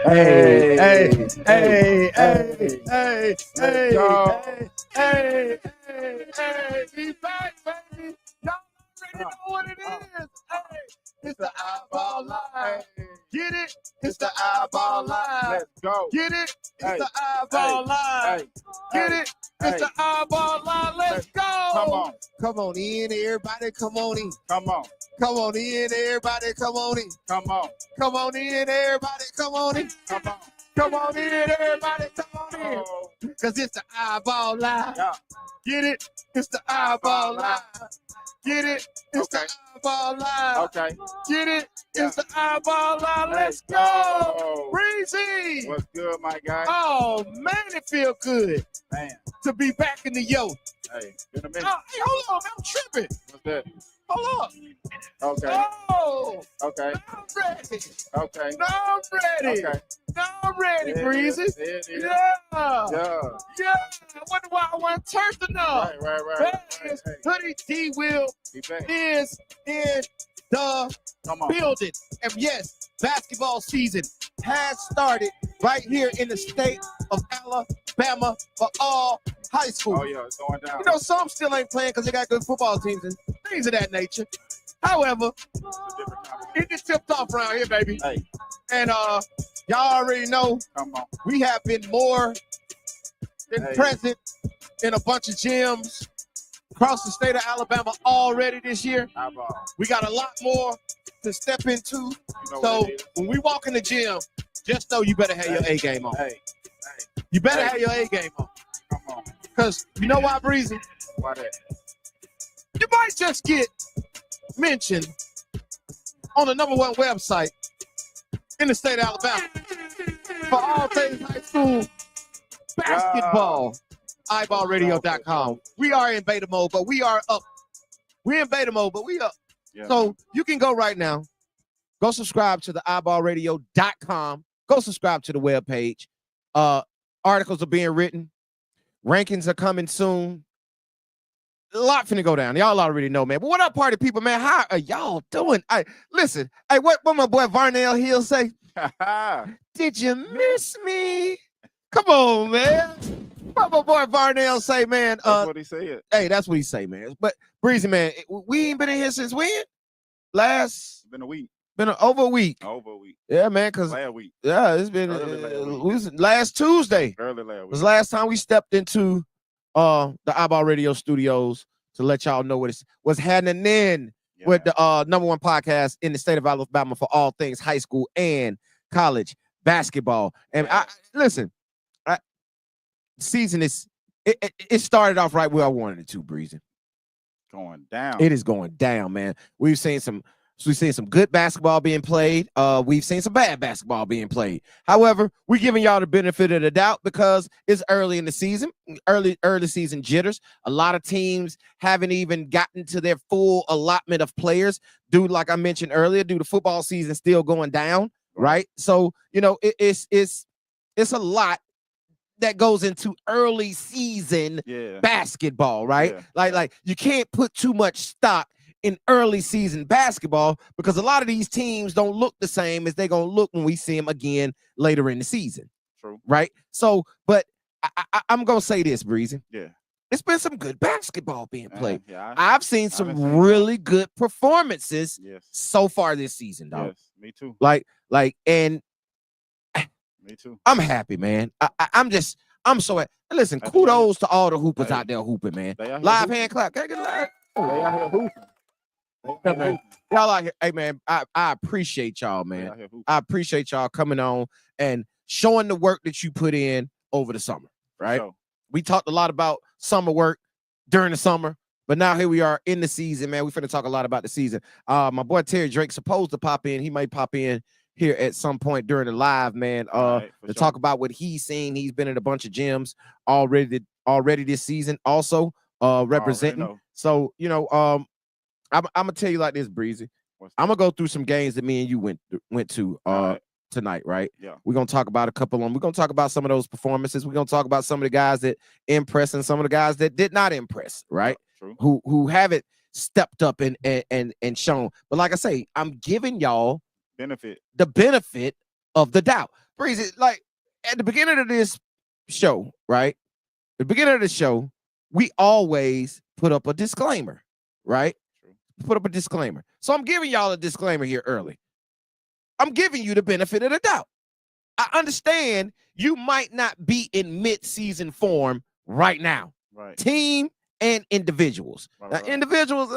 Hey, he's back, baby. Y'all already know what it is. Hey, it's the iBall Live. Get it? It's the iBall Live. Let's go. Get it? It's the iBall Live. Get it? It's the iBall Live. Let's go. Come on. Come on in, everybody. Come on in. Come on. Come on in, everybody. Come on in. Come on. Come on in, everybody. Come on in. Come on. Come on in, everybody. Come on in. Oh. Cause it's the iBall Live. Yeah. Get it? It's the iBall Live. Get it? It's the iBall Live. Okay. Get it? It's the iBall Live. Let's go. go. Breezy. What's good, my guy? Oh, man, it feel good Man. to be back in the yo. Hey, been a minute. Oh, hey, hold on, man, I'm tripping. What's that? Hold up. Okay. Oh, Okay. now I'm ready. Okay. Now I'm ready. Okay. Now I'm ready, Breezy. There it is. Yeah. Yeah. Yeah. I wonder why I wasn't turfing up. Right. Hoodie D Will Be back. is in the Come on. building. And yes, basketball season has started right here in the state of Alabama for all high school. Oh, yeah. It's going down. You know, some still ain't playing because they got good football teams and things of that nature. However, It's a different conversation. it gets tipped off around here, baby. Hey, And y'all already know come on. we have been more than Hey. present in a bunch of gyms across the state of Alabama already this year. iBall. We got a lot more to step into. You know So what it is. when we walk in the gym, just know you better have your A game on. Hey, You better Hey. have your A game on. come on. Because you know why, Breezy? Why that? You might just get mentioned on the #1 website in the state of Alabama for all things high school basketball. iBallradio.com. We are in beta mode, but we are up. We're in beta mode, but we up. Yeah. So you can go right now. Go subscribe to the iBallradio.com. Go subscribe to the webpage. Articles are being written. Rankings are coming soon. A lot finna go down. Y'all already know, man. But what up, party people, man? How are y'all doing? Listen. Hey, what my boy Varnell Hill say? Did you miss me? Come on, man. What my boy Varnell say, man? That's what he said. Hey, that's what he say, man. But Breezy, man, we ain't been in here since when? It's been a week. Been over a week. Over a week. Yeah, man, because Last week. yeah, it's been last Tuesday. Early last It week. was last time we stepped into the iBall Radio studios to let y'all know what's happening in with the #1 podcast in the state of Alabama for all things high school and college basketball. And listen, season is it started off right where I wanted it to, Breezy. Going down. It is going down, man. We've seen some good basketball being played. We've seen some bad basketball being played. However, we're giving y'all the benefit of the doubt because it's early in the season, early season jitters. A lot of teams haven't even gotten to their full allotment of players due, like I mentioned earlier, due to football season still going down, right? So, you know, it's a lot that goes into early season basketball, right? Yeah. Like you can't put too much stock in early season basketball because a lot of these teams don't look the same as they're gonna look when we see them again later in the season. True. Right? So, but I'm gonna say this, Breezy. Yeah. It's been some good basketball being played. Yeah, I've seen some really good performances so far this season, dog. Yes, me too. And me too. I'm happy, man. I'm so happy. Listen, kudos to all the hoopers out there hooping, man. Live hand clap. Can I get live? They out here hooping. Y'all out here. Hey, man, I appreciate y'all, man. I appreciate y'all coming on and showing the work that you put in over the summer, right? Sure. We talked a lot about summer work during the summer, but now here we are in the season, man. We finna talk a lot about the season. My boy Terry Drake's supposed to pop in. He might pop in here at some point during the live, man, to talk about what he's seen. He's been in a bunch of gyms already this season, also representing. So, you know, I'm gonna tell you like this, Breezy. I'm gonna go through some games that me and you went to tonight, right? Yeah. We're gonna talk about a couple of them. We're gonna talk about some of those performances. We're gonna talk about some of the guys that impressed and some of the guys that did not impress, right? Yeah, true. Who haven't stepped up and shown. But like I say, I'm giving y'all the benefit of the doubt. Breezy, like at the beginning of this show, right? At the beginning of the show, we always put up a disclaimer, right? True. Put up a disclaimer. So I'm giving y'all a disclaimer here early. I'm giving you the benefit of the doubt. I understand you might not be in mid-season form right now. Right. Team and individuals. Now, individuals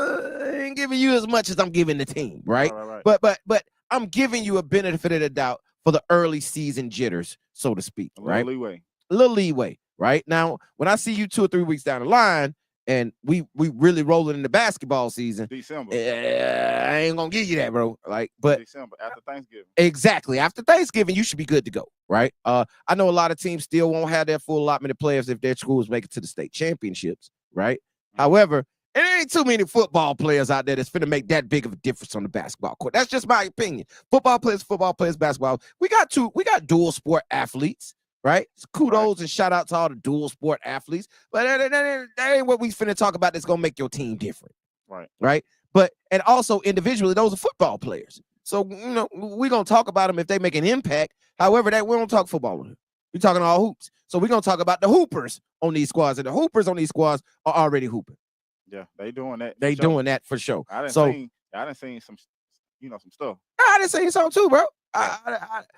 ain't giving you as much as I'm giving the team, right? But I'm giving you a benefit of the doubt for the early season jitters, so to speak, right? A little leeway, right? Now, when I see you 2 or 3 weeks down the line, and we really rolling in the basketball season, December. I ain't gonna give you that, bro. Like, but December after Thanksgiving. Exactly. After Thanksgiving, you should be good to go, right? I know a lot of teams still won't have their full allotment of players if their schools make it to the state championships, right? Mm-hmm. However, there ain't too many football players out there that's finna make that big of a difference on the basketball court. That's just my opinion. Football players, basketball. We got dual sport athletes. Right? Kudos and shout out to all the dual sport athletes. But that ain't what we finna talk about that's gonna make your team different. Right? But and also individually, those are football players. So we're gonna talk about them if they make an impact. However, that we don't talk football with them. We're talking all hoops. So we're gonna talk about the hoopers on these squads, and the hoopers on these squads are already hooping. Yeah, they doing that. They doing that for sure. I done seen some some stuff. I done seen some too, bro.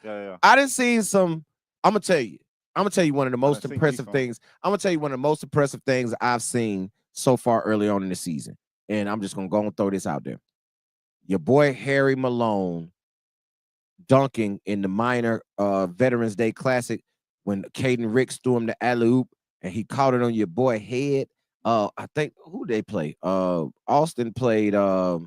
Yeah. I done seen some. I'm gonna tell you one of the most impressive things. I'm gonna tell you one of the most impressive things I've seen so far early on in the season. And I'm just gonna go and throw this out there. Your boy Harry Malone dunking in the minor Veterans Day Classic when Caden Ricks threw him the alley-oop and he caught it on your boy head. I think who they play? Austin played was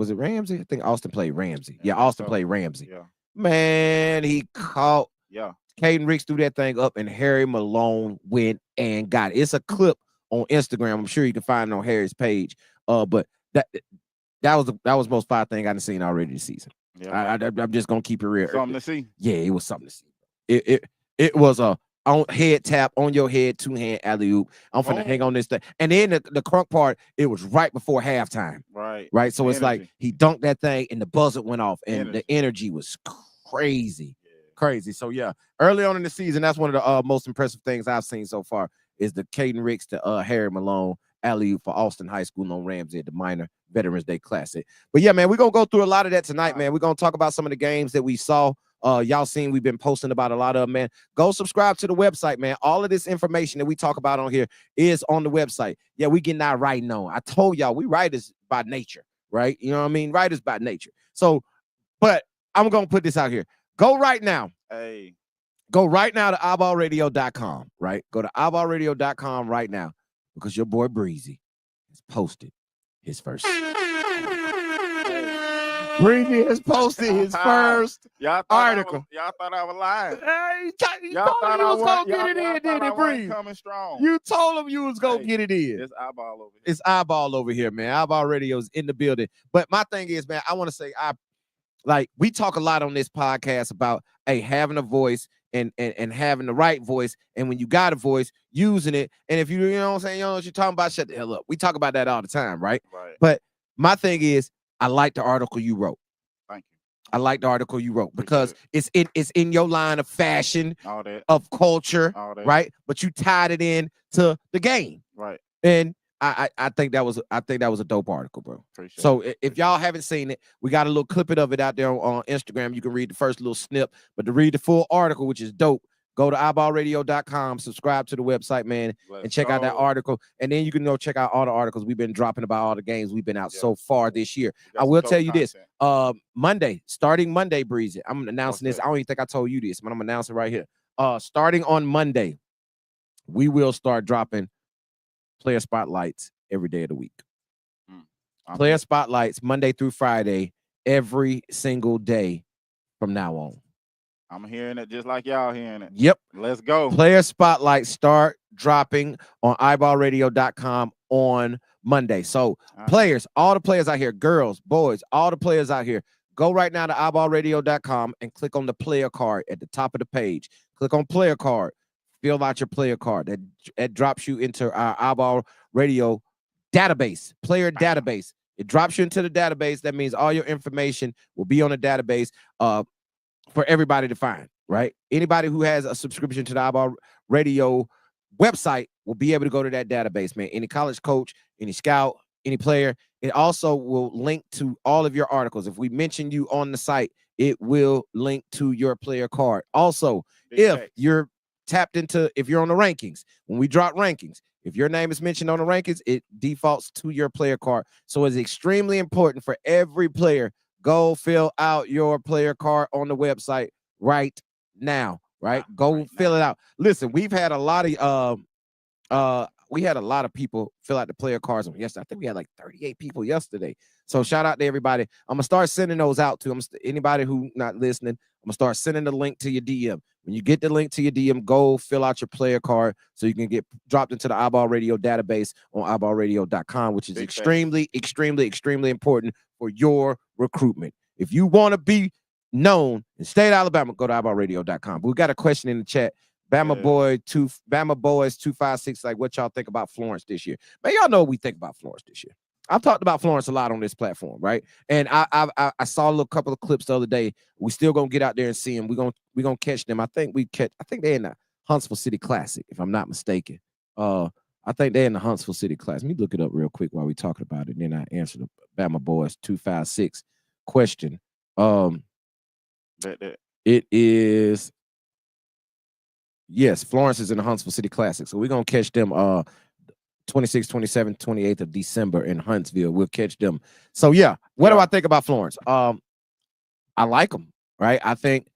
it Ramsey? I think Austin played Ramsey. Yeah, Austin played Ramsey. Yeah. Man, he caught Caden Ricks threw that thing up, and Harry Malone went and got it. It's a clip on Instagram. I'm sure you can find it on Harry's page. But that was the most fire thing I've seen already this season. Yeah. I'm just gonna keep it real. Something to see. Yeah, it was something to see. It was a on head tap on your head, 2-hand alley-oop. I'm finna hang on this thing. And then the crunk part, it was right before halftime. Right. So it's like he dunked that thing and the buzzer went off and the energy was crazy. Crazy. So yeah, early on in the season, that's one of the most impressive things I've seen so far is the Caden Ricks to Harry Malone alley-oop for Austin High School on Ramsey at the minor Veterans Day Classic. But yeah, man, we're gonna go through a lot of that tonight, man. We're gonna talk about some of the games that we saw. Y'all seen we've been posting about a lot of them, man. Go subscribe to the website, man. All of this information that we talk about on here is on the website. Yeah, we getting our writing on. I told y'all we writers by nature, right? You know what I mean? Writers by nature. So, but I'm gonna put this out here. Go right now. Go right now to iBallRadio.com, right? Go to iBallRadio.com right now because your boy Breezy has posted his first. Breezy has posted his first article. Y'all thought I was lying. Y'all thought you was gonna get it in, didn't it, Breezy? Coming strong. You told him you was gonna get it in. It's iBall over here. It's iBall over here, man. iBall Radio's in the building. But my thing is, man, I want to say we talk a lot on this podcast about having a voice and having the right voice, and when you got a voice, using it. And if you know what I'm saying, you know what you're talking about, shut the hell up. We talk about that all the time, right? But my thing is, I like the article you wrote. Thank you. I like the article you wrote because it's in your line of fashion, all that, of culture, right? But you tied it in to the game, right? And I think that was a dope article, bro. So if y'all haven't seen it, we got a little clip of it out there on Instagram. You can read the first little snip, but to read the full article, which is dope, go to iBallRadio.com, subscribe to the website, man, and check out that article. And then you can go check out all the articles we've been dropping about all the games we've been out so far this year. I will tell you this, starting Monday, Breezy, I'm announcing this. I don't even think I told you this, but I'm announcing right here. Starting on Monday, we will start dropping player spotlights every day of the week. Player spotlights Monday through Friday, every single day from now on. I'm hearing it just like y'all hearing it. Yep. Let's go. Player spotlights start dropping on iBallRadio.com on Monday. So players, all the players out here, girls, boys, all the players out here, go right now to iBallRadio.com and click on the player card at the top of the page. Click on player card. Fill out your player card. That drops you into our iBall Radio database, player database. It drops you into the database. That means all your information will be on the database for everybody to find, right? Anybody who has a subscription to the iBall Radio website will be able to go to that database, man. Any college coach, any scout, any player. It also will link to all of your articles. If we mention you on the site, it will link to your player card. Also, if you're tapped into, if you're on the rankings, when we drop rankings, if your name is mentioned on the rankings, it defaults to your player card. So it's extremely important for every player. Go fill out your player card on the website right now, right? Go fill it out. Listen, we've had a lot of people fill out the player cards yesterday. I think we had like 38 people yesterday. So shout out to everybody. I'm gonna start sending those out to them. Anybody who not listening, I'm gonna start sending the link to your DM. When you get the link to your DM, go fill out your player card so you can get dropped into the iBall Radio database on iBallradio.com, which is extremely important for your recruitment. If you want to be known in state of Alabama, go to iBallradio.com. But we got a question in the chat. Bama Boys 256, like, what y'all think about Florence this year? Man, y'all know what we think about Florence this year. I've talked about Florence a lot on this platform, right? And I saw a little couple of clips the other day. We still gonna get out there and see them. We're gonna catch them. I think they're in the Huntsville City Classic, if I'm not mistaken. I think they're in the Huntsville City Classic. Let me look it up real quick while we talking about it. And then I answer the Bama Boys 256 question. It is. Yes, Florence is in the Huntsville City Classic. So we're going to catch them 26th, 27th, 28th of December in Huntsville. We'll catch them. So, yeah, what do I think about Florence? I like them, right? I think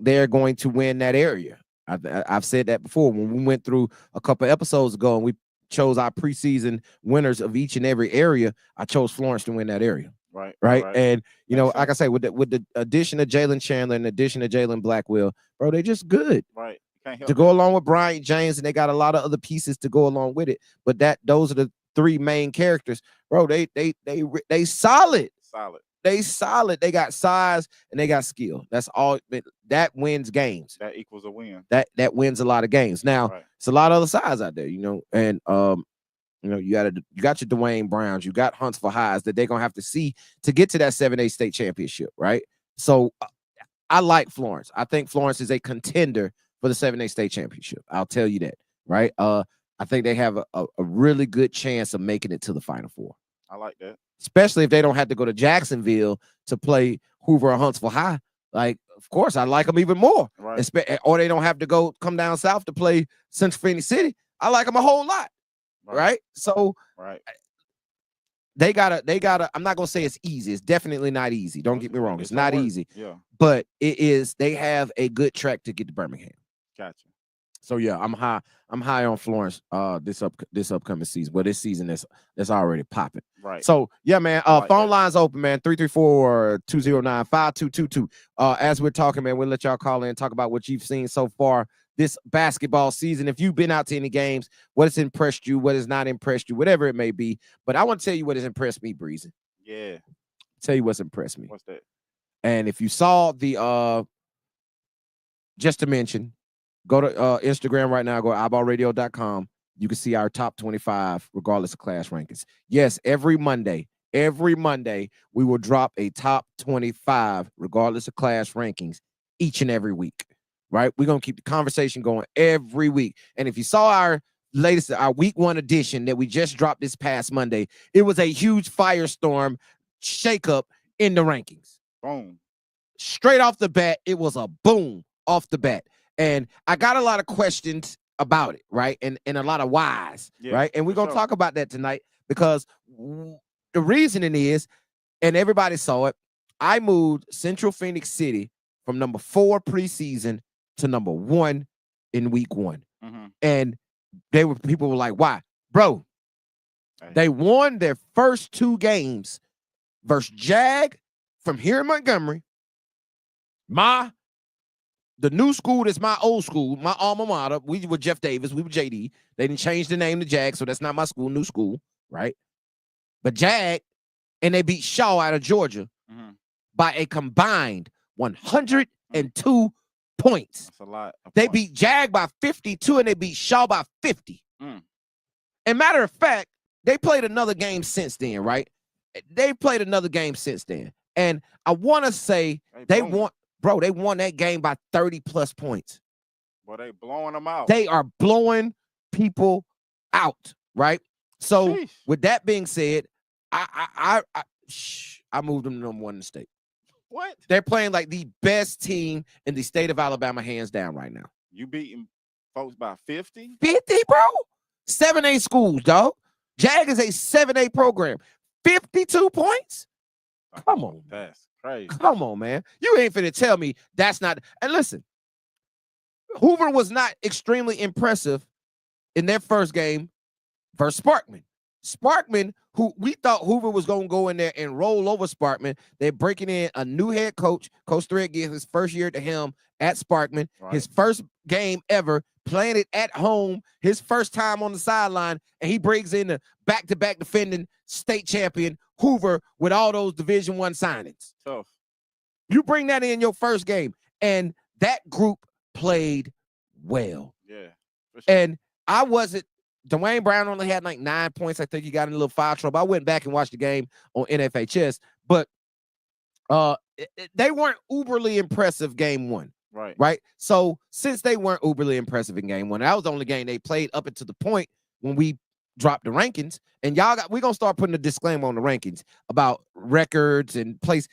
they're going to win that area. I've said that before. When we went through a couple episodes ago and we chose our preseason winners of each and every area, I chose Florence to win that area. Right. And, you know, like I say, with the addition of Jalen Chandler and the addition of Jalen Blackwell, bro, they're just good. Right. To go along with Bryant James, and they got a lot of other pieces to go along with it. But those are the three main characters, bro. They solid. They solid. They got size and they got skill. That's all. That wins games. That equals a win. That wins a lot of games. Now it's a lot of other sides out there, you know, and you know, you got your Dwayne Browns, you got Huntsville Highs that they're gonna have to see to get to that 7A state championship, right? So I like Florence. I think Florence is a contender for the 7A state championship. I'll tell you that, right? I think they have a really good chance of making it to the Final Four. I like that. Especially if they don't have to go to Jacksonville to play Hoover or Huntsville High. Like, of course, I like them even more. Right. Or they don't have to come down south to play Central Phoenix City. I like them a whole lot, right? So they gotta, I'm not gonna say it's easy. It's definitely not easy. Don't get me wrong. It's not easy. Yeah. But they have a good track to get to Birmingham. Gotcha. So yeah, I'm high on Florence this upcoming season. Well, this season that's already popping. Right. So yeah, man. Phone lines open, man. 334-209-5222. As we're talking, man, we'll let y'all call in and talk about what you've seen so far this basketball season. If you've been out to any games, what has impressed you, what has not impressed you, whatever it may be. But I want to tell you what has impressed me, Breezy. Yeah. Tell you what's impressed me. What's that? And if you saw the just to mention, go to Instagram right now, go to iBallradio.com. You can see our top 25, regardless of class rankings. Yes, every Monday, we will drop a top 25, regardless of class rankings, each and every week, right? We're going to keep the conversation going every week. And if you saw our week 1 edition that we just dropped this past Monday, it was a huge firestorm shakeup in the rankings. Boom. Straight off the bat, it was a boom off the bat. And I got a lot of questions about it, right? And a lot of whys, right? And we're going to talk about that tonight because the reasoning is, and everybody saw it, I moved Central Phoenix City from number 4 preseason to number 1 in week 1. Mm-hmm. And people were like, why? Bro, they won their first 2 games versus Jag from here in Montgomery, the new school is my old school, my alma mater. We were Jeff Davis. We were JD. They didn't change the name to Jag, so that's not my school, new school, right? But Jag, and they beat Shaw out of Georgia by a combined 102 points. That's a lot. They beat Jag by 52, and they beat Shaw by 50. And matter of fact, they played another game since then, right? They played another game since then. And I want to say they won that game by 30+ points. Well, they blowing them out. They are blowing people out, right? So Sheesh. with that being said, I moved them to number 1 in the state. What? They're playing like the best team in the state of Alabama, hands down, right now. You beating folks by 50? 50, bro? 7A schools, dog. Jag is a 7A program. 52 points? Come on. That's crazy. Come on, man. You ain't finna tell me that's not. And listen, Hoover was not extremely impressive in their first game versus Sparkman. Sparkman, who we thought Hoover was going to go in there and roll over Sparkman. They're breaking in a new head coach. Coach Thread gets his first year to him at Sparkman. Right. His first game ever, playing it at home, his first time on the sideline, and he brings in the back-to-back defending state champion Hoover with all those Division I signings. Tough. You bring that in your first game, and that group played well. Yeah. Sure. And I wasn't. Dwayne Brown only had like 9 points. I think he got in a little foul trouble. I went back and watched the game on NFHS, but they weren't uberly impressive game one. Right. So since they weren't uberly impressive in game one, that was the only game they played up until the point when we dropped the rankings. And we're gonna start putting a disclaimer on the rankings about records and place.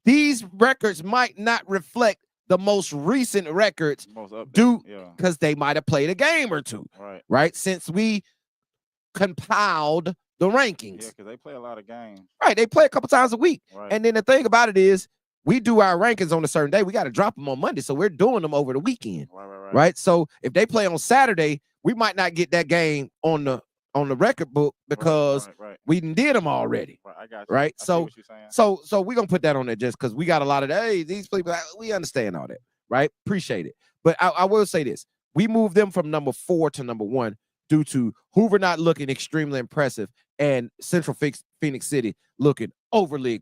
These records might not reflect the most recent records because they might have played a game or two, right? Since we compiled the rankings. Yeah, because they play a lot of games. Right, they play a couple times a week. Right. And then the thing about it is we do our rankings on a certain day. We got to drop them on Monday, so we're doing them over the weekend. Right? So if they play on Saturday, we might not get that game on the record book because we did them already. Right, I got you. Right? So we're gonna put that on there just because we got a lot of these people. We understand all that, right? Appreciate it. But I will say this: we moved them from number 4 to number 1 due to Hoover not looking extremely impressive and Central Phoenix City looking overly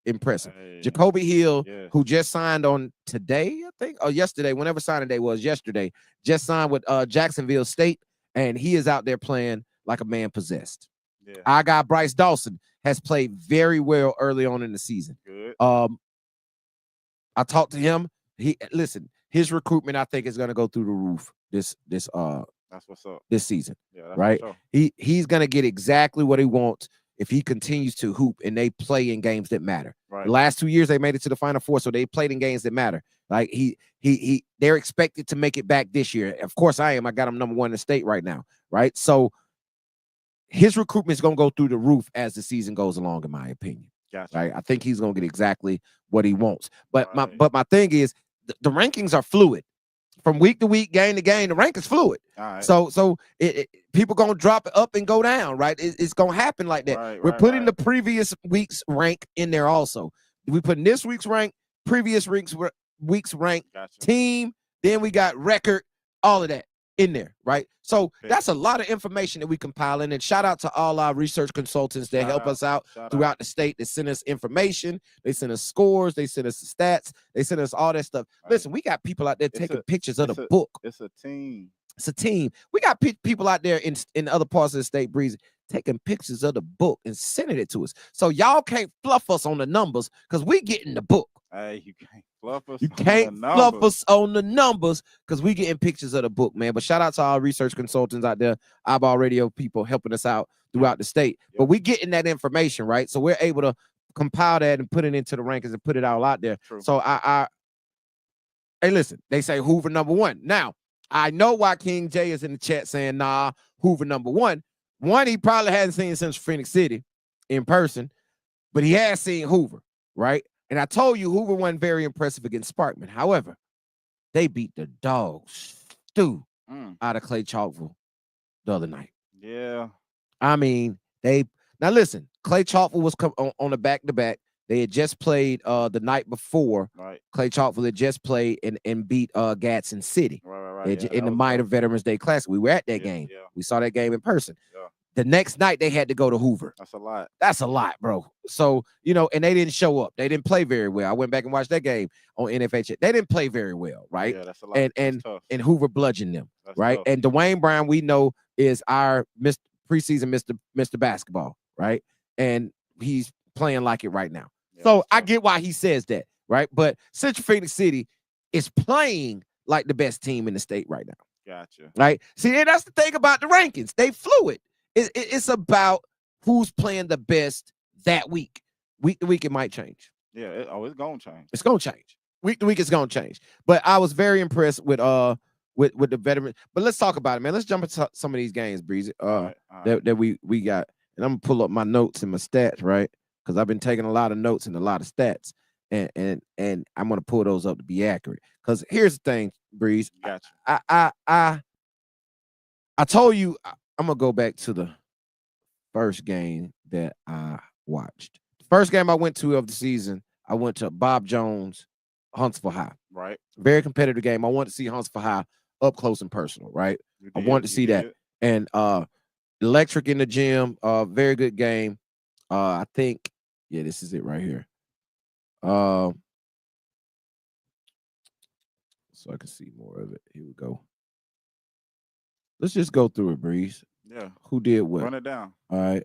impressive. Hey. Jacoby Hill, who just signed on today, I think, or yesterday, whenever signing day was yesterday, just signed with Jacksonville State. And he is out there playing like a man possessed. Yeah. Our guy Bryce Dawson has played very well early on in the season. Good. I talked to him. His recruitment I think is going to go through the roof this that's what's up. This season. Yeah, that's right. He's going to get exactly what he wants if he continues to hoop and they play in games that matter. Right. The last 2 years they made it to the Final Four, so they played in games that matter. Like they're expected to make it back this year. Of course I am. I got him number 1 in the state right now, right? So his recruitment is going to go through the roof as the season goes along, in my opinion. Gotcha. Right? I think he's going to get exactly what he wants. But my thing is the rankings are fluid. From week to week, game to game, the rank is fluid. All right. So people going to drop it up and go down, right? It's going to happen like that. We're putting the previous week's rank in there also. We put this week's rank, previous week's rank, team, then we got record, all of that in there, right? So that's a lot of information that we compile in. And shout out to all our research consultants that help us out throughout the state. They send us information, they send us scores, they send us the stats, they send us all that stuff. Right. Listen, we got people out there taking pictures of the book. It's a team. It's a team. We got people out there in other parts of the state, Breezy, taking pictures of the book and sending it to us. So y'all can't fluff us on the numbers because we getting the book. Hey, you can't fluff us. You can't fluff us on the numbers because we getting pictures of the book, man. But shout out to our research consultants out there, iBall Radio people helping us out throughout the state. Yep. But we getting that information, right? So we're able to compile that and put it into the rankings and put it all out there. True. So hey, listen, they say Hoover number 1. Now, I know why King J is in the chat saying, nah, Hoover number 1. One, he probably hasn't seen Central Phoenix City in person, but he has seen Hoover, right? And I told you Hoover wasn't very impressive against Sparkman. However, they beat the dog stew out of Clay Chalkville the other night. Yeah. I mean, now listen, Clay Chalkville was on a back-to-back. They had just played the night before. Right. Clay Chalkville had just played and beat Gadsden City in the minor Veterans Day Classic. We were at that game. Yeah. We saw that game in person. Yeah. The next night they had to go to Hoover. That's a lot. That's a lot, bro. So, and they didn't show up. They didn't play very well. I went back and watched that game on NFH. They didn't play very well, right? Yeah, that's a lot. And Hoover bludgeoned them, that's right? Tough. And Dwayne Brown, we know, is our preseason Mr. Basketball, right? And he's playing like it right now. Yeah, So that's I tough. get why he says that, right? But Central Phoenix City is playing like the best team in the state right now. Gotcha. Right? See, and that's the thing about the rankings. They fluid. It's about who's playing the best that week. Week to week, it might change. Yeah. It's gonna change. It's gonna change. Week to week, it's gonna change. But I was very impressed with the veteran. But let's talk about it, man. Let's jump into some of these games, Breezy. All right. That we got. And I'm gonna pull up my notes and my stats, right? Because I've been taking a lot of notes and a lot of stats. And I'm gonna pull those up to be accurate. Because here's the thing, Breeze. Gotcha. I told you I'm gonna go back to the first game that I watched. The first game I went to of the season, I went to Bob Jones, Huntsville High. Right. Very competitive game. I wanted to see Huntsville High up close and personal, right? I wanted to see that. And electric in the gym, very good game. I think, yeah, this is it right here. So I can see more of it. Here we go. Let's just go through it, Breeze. Yeah. Who did what? Run it down. All right.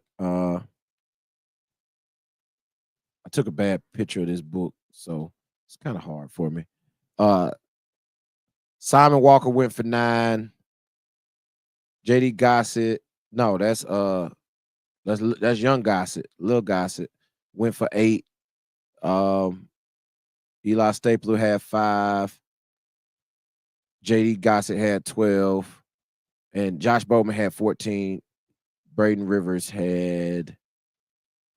I took a bad picture of this book, so it's kind of hard for me. Simon Walker went for 9. JD Gossett. No, that's young Gossett. Lil Gossett went for 8. Eli Stapler had 5. JD Gossett had 12. And Josh Bowman had 14. Braden Rivers had,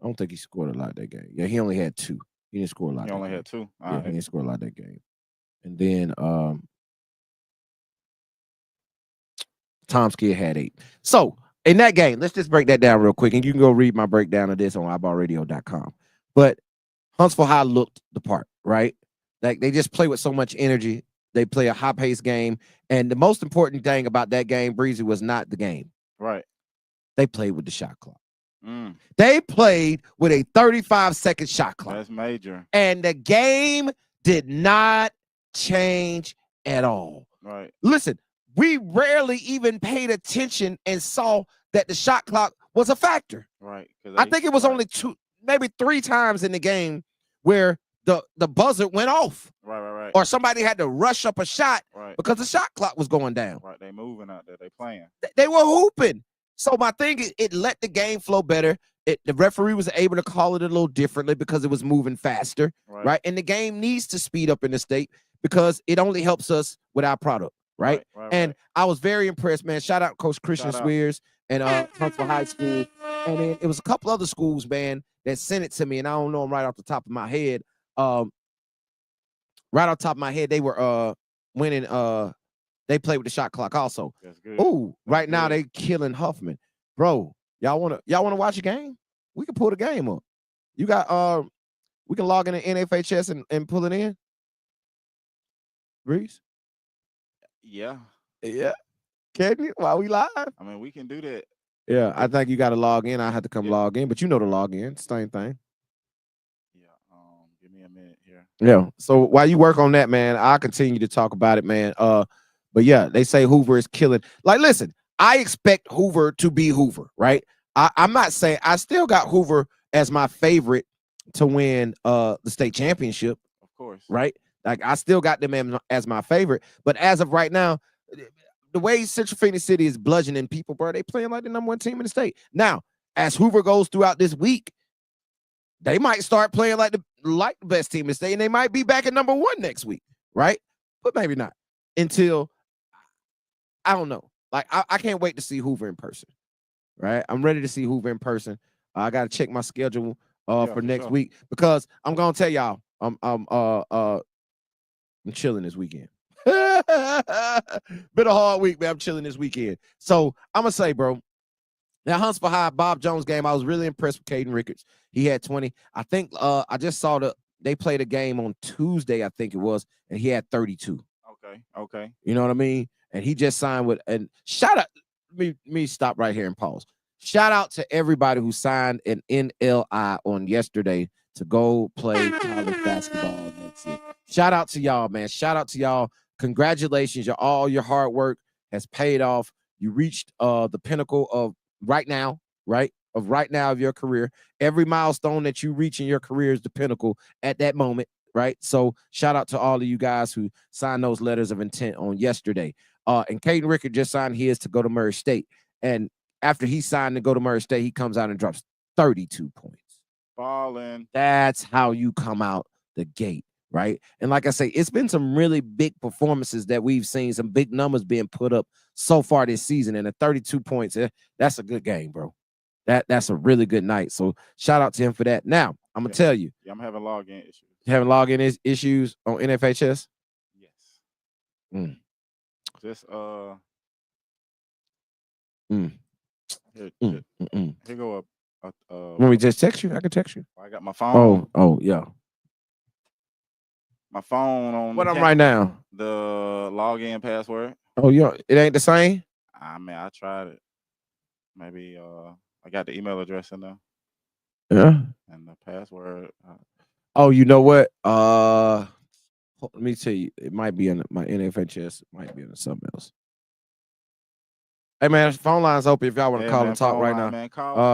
I don't think he scored a lot that game. Yeah, he only had 2. He didn't score a lot. He only had 2. Yeah, he didn't score a lot that game. And then Tom's kid had 8. So in that game, let's just break that down real quick. And you can go read my breakdown of this on iBallRadio.com. But Huntsville High looked the part, right? Like they just play with so much energy. They play a high-paced game. And the most important thing about that game, Breezy, was not the game. Right. They played with the shot clock. They played with a 35-second shot clock. That's major. And the game did not change at all. Right. Listen, we rarely even paid attention and saw that the shot clock was a factor. Right. I think it was only 2, maybe 3 times in the game where the buzzer went off. Right. Or somebody had to rush up a shot because the shot clock was going down. Right. They moving out there. They playing. They were hooping. So my thing is, it let the game flow better. The referee was able to call it a little differently because it was moving faster, right? And the game needs to speed up in the state because it only helps us with our product, right? And I was very impressed, man. Shout out Coach Christian Swears and Huntsville High School. And then it was a couple other schools, man, that sent it to me, and I don't know them right off the top of my head. Right off the top of my head, they were winning. They played with the shot clock also. That's good. Ooh, right now they killing Huffman, bro. Y'all wanna watch a game? We can pull the game up. You got we can log in to NFHS and pull it in. Reese? Yeah. Can you? While we live? I mean, we can do that. Yeah, I think you got to log in. I had to come log in, but you know the log in, same thing. Give me a minute here. Yeah. So while you work on that, man, I'll continue to talk about it, man. But yeah, they say Hoover is killing. Like, listen, I expect Hoover to be Hoover, right? I'm not saying I still got Hoover as my favorite to win the state championship. Of course. Right? Like I still got them as my favorite. But as of right now, the way Central Phoenix City is bludgeoning people, bro, they playing like the #1 team in the state. Now, as Hoover goes throughout this week, they might start playing like the best team in the state, and they might be back at #1 next week, right? But maybe not until, I don't know. Like, I can't wait to see Hoover in person, right? I'm ready to see Hoover in person. I got to check my schedule for next week because I'm going to tell y'all, I'm chilling this weekend. Been a hard week, man. I'm chilling this weekend. So I'm going to say, bro, that Huntsville High Bob Jones game, I was really impressed with Caden Ricketts. He had 20. I think I just saw they played a game on Tuesday, I think it was, and he had 32. Okay. You know what I mean? And he just signed with, and shout out, me stop right here and pause. Shout out to everybody who signed an NLI on yesterday to go play college basketball. That's it. Shout out to y'all, man. Shout out to y'all. Congratulations. All your hard work has paid off. You reached the pinnacle of right now, right? Of right now of your career. Every milestone that you reach in your career is the pinnacle at that moment, right? So shout out to all of you guys who signed those letters of intent on yesterday. And Caden Rickard just signed his to go to Murray State. And after he signed to go to Murray State, he comes out and drops 32 points. Balling. That's how you come out the gate, right? And like I say, it's been some really big performances that we've seen, some big numbers being put up so far this season. And the 32 points, that's a good game, bro. That's a really good night. So shout out to him for that. Now, I'm going to tell you. Yeah, I'm having login issues. You having login issues on NFHS? Yes. Just Here go When we just text you, I can text you. I got my phone. Oh, yeah. My phone on. What I'm right now? The login password. Oh, yeah. It ain't the same. I mean, I tried it. Maybe I got the email address in there. Yeah. And the password. Oh, you know what? Let me tell you, it might be in my NFHS. It might be in something else. Hey man, phone line's open if y'all want to call and talk right now.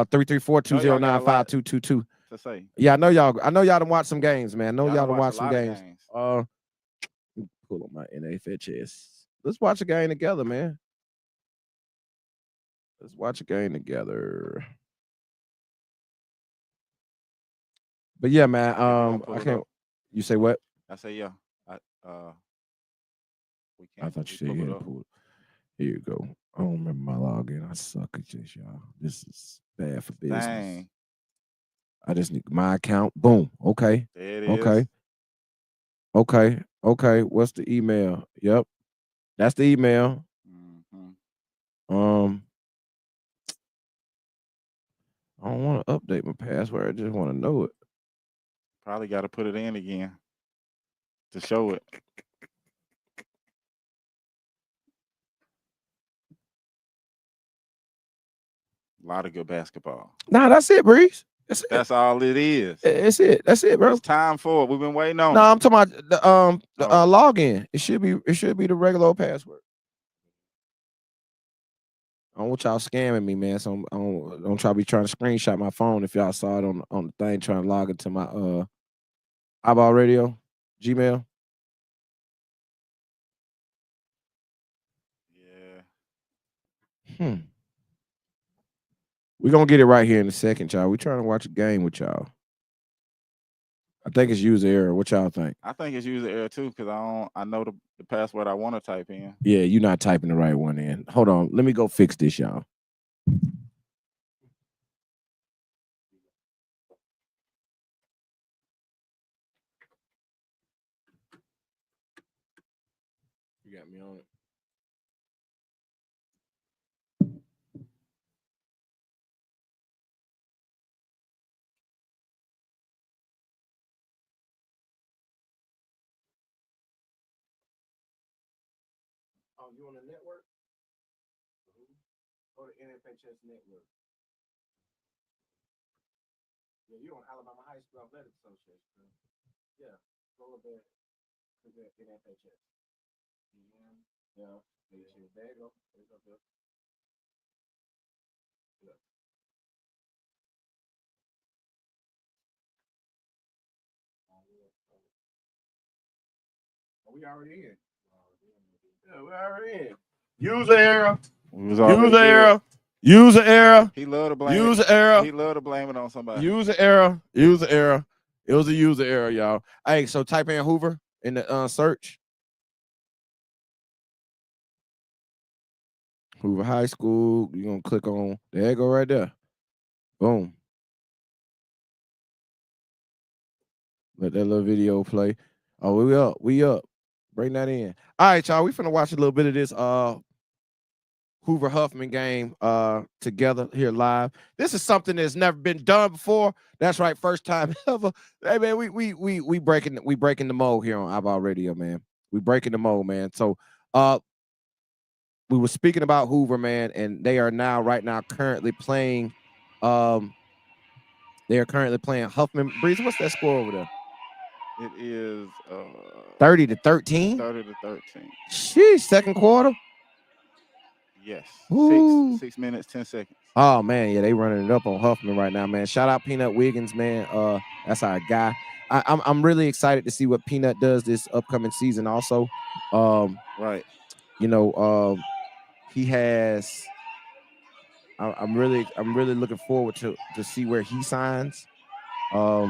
334-209-5222. To say. Yeah, I know y'all done watch some games, man. I know y'all done watch some games. Pull up my NFHS. Let's watch a game together, man. Let's watch a game together. But yeah, man. I can't. You say what? I say yeah. We can't. I thought you said you had to pull it. Here you go. I don't remember my login. I suck at this, y'all. This is bad for business. Dang. I just need my account. Boom. Okay. There it is. Okay. What's the email? Yep. That's the email. I don't want to update my password. I just want to know it. Probably got to put it in again to show it. A lot of good basketball. Nah, that's it, Breeze. That's all it is. That's it. That's it, bro. It's time for it. We've been waiting on. No, I'm talking about the login. It should be the regular old password. I don't want y'all scamming me, man. So I don't try to be trying to screenshot my phone if y'all saw it on the thing trying to log into my iBall Radio Gmail. Yeah. We're going to get it right here in a second, y'all. We're trying to watch a game with y'all. I think it's user error. What y'all think? I think it's user error, too, because I know the password I want to type in. Yeah, you're not typing the right one in. Hold on. Let me go fix this, y'all. You got me on it. Oh, you on the network? Go to NFHS network. Yeah, you on Alabama High School Athletic Association. Yeah, go up there to the NFHS. Yeah, there you go. There's up there. Yeah. We already in. Yeah, we already in. User error. User error. He loved to blame user error. He loved to blame it on somebody. User error. It was a user error, y'all. Hey, so type in Hoover in the search. Hoover High School. You're gonna click on there you go right there. Boom. Let that little video play. Oh, we up. Bring that in. All right, y'all. We finna watch a little bit of this Hoover Huffman game together here live. This is something that's never been done before. That's right, first time ever. Hey man, we breaking the mold here on iBall Radio, man. We breaking the mold, man. So we were speaking about Hoover, man, and they are right now currently playing they are currently playing Huffman. Breeze, what's that score over there? It is 30-13. 30-13. Sheesh, second quarter. Yes. Ooh. 6 minutes, 10 seconds. Oh man, yeah, they running it up on Huffman right now, man. Shout out Peanut Wiggins, man. That's our guy. I'm really excited to see what Peanut does this upcoming season. Also, Right. you know, he has. I'm really looking forward to see where he signs. You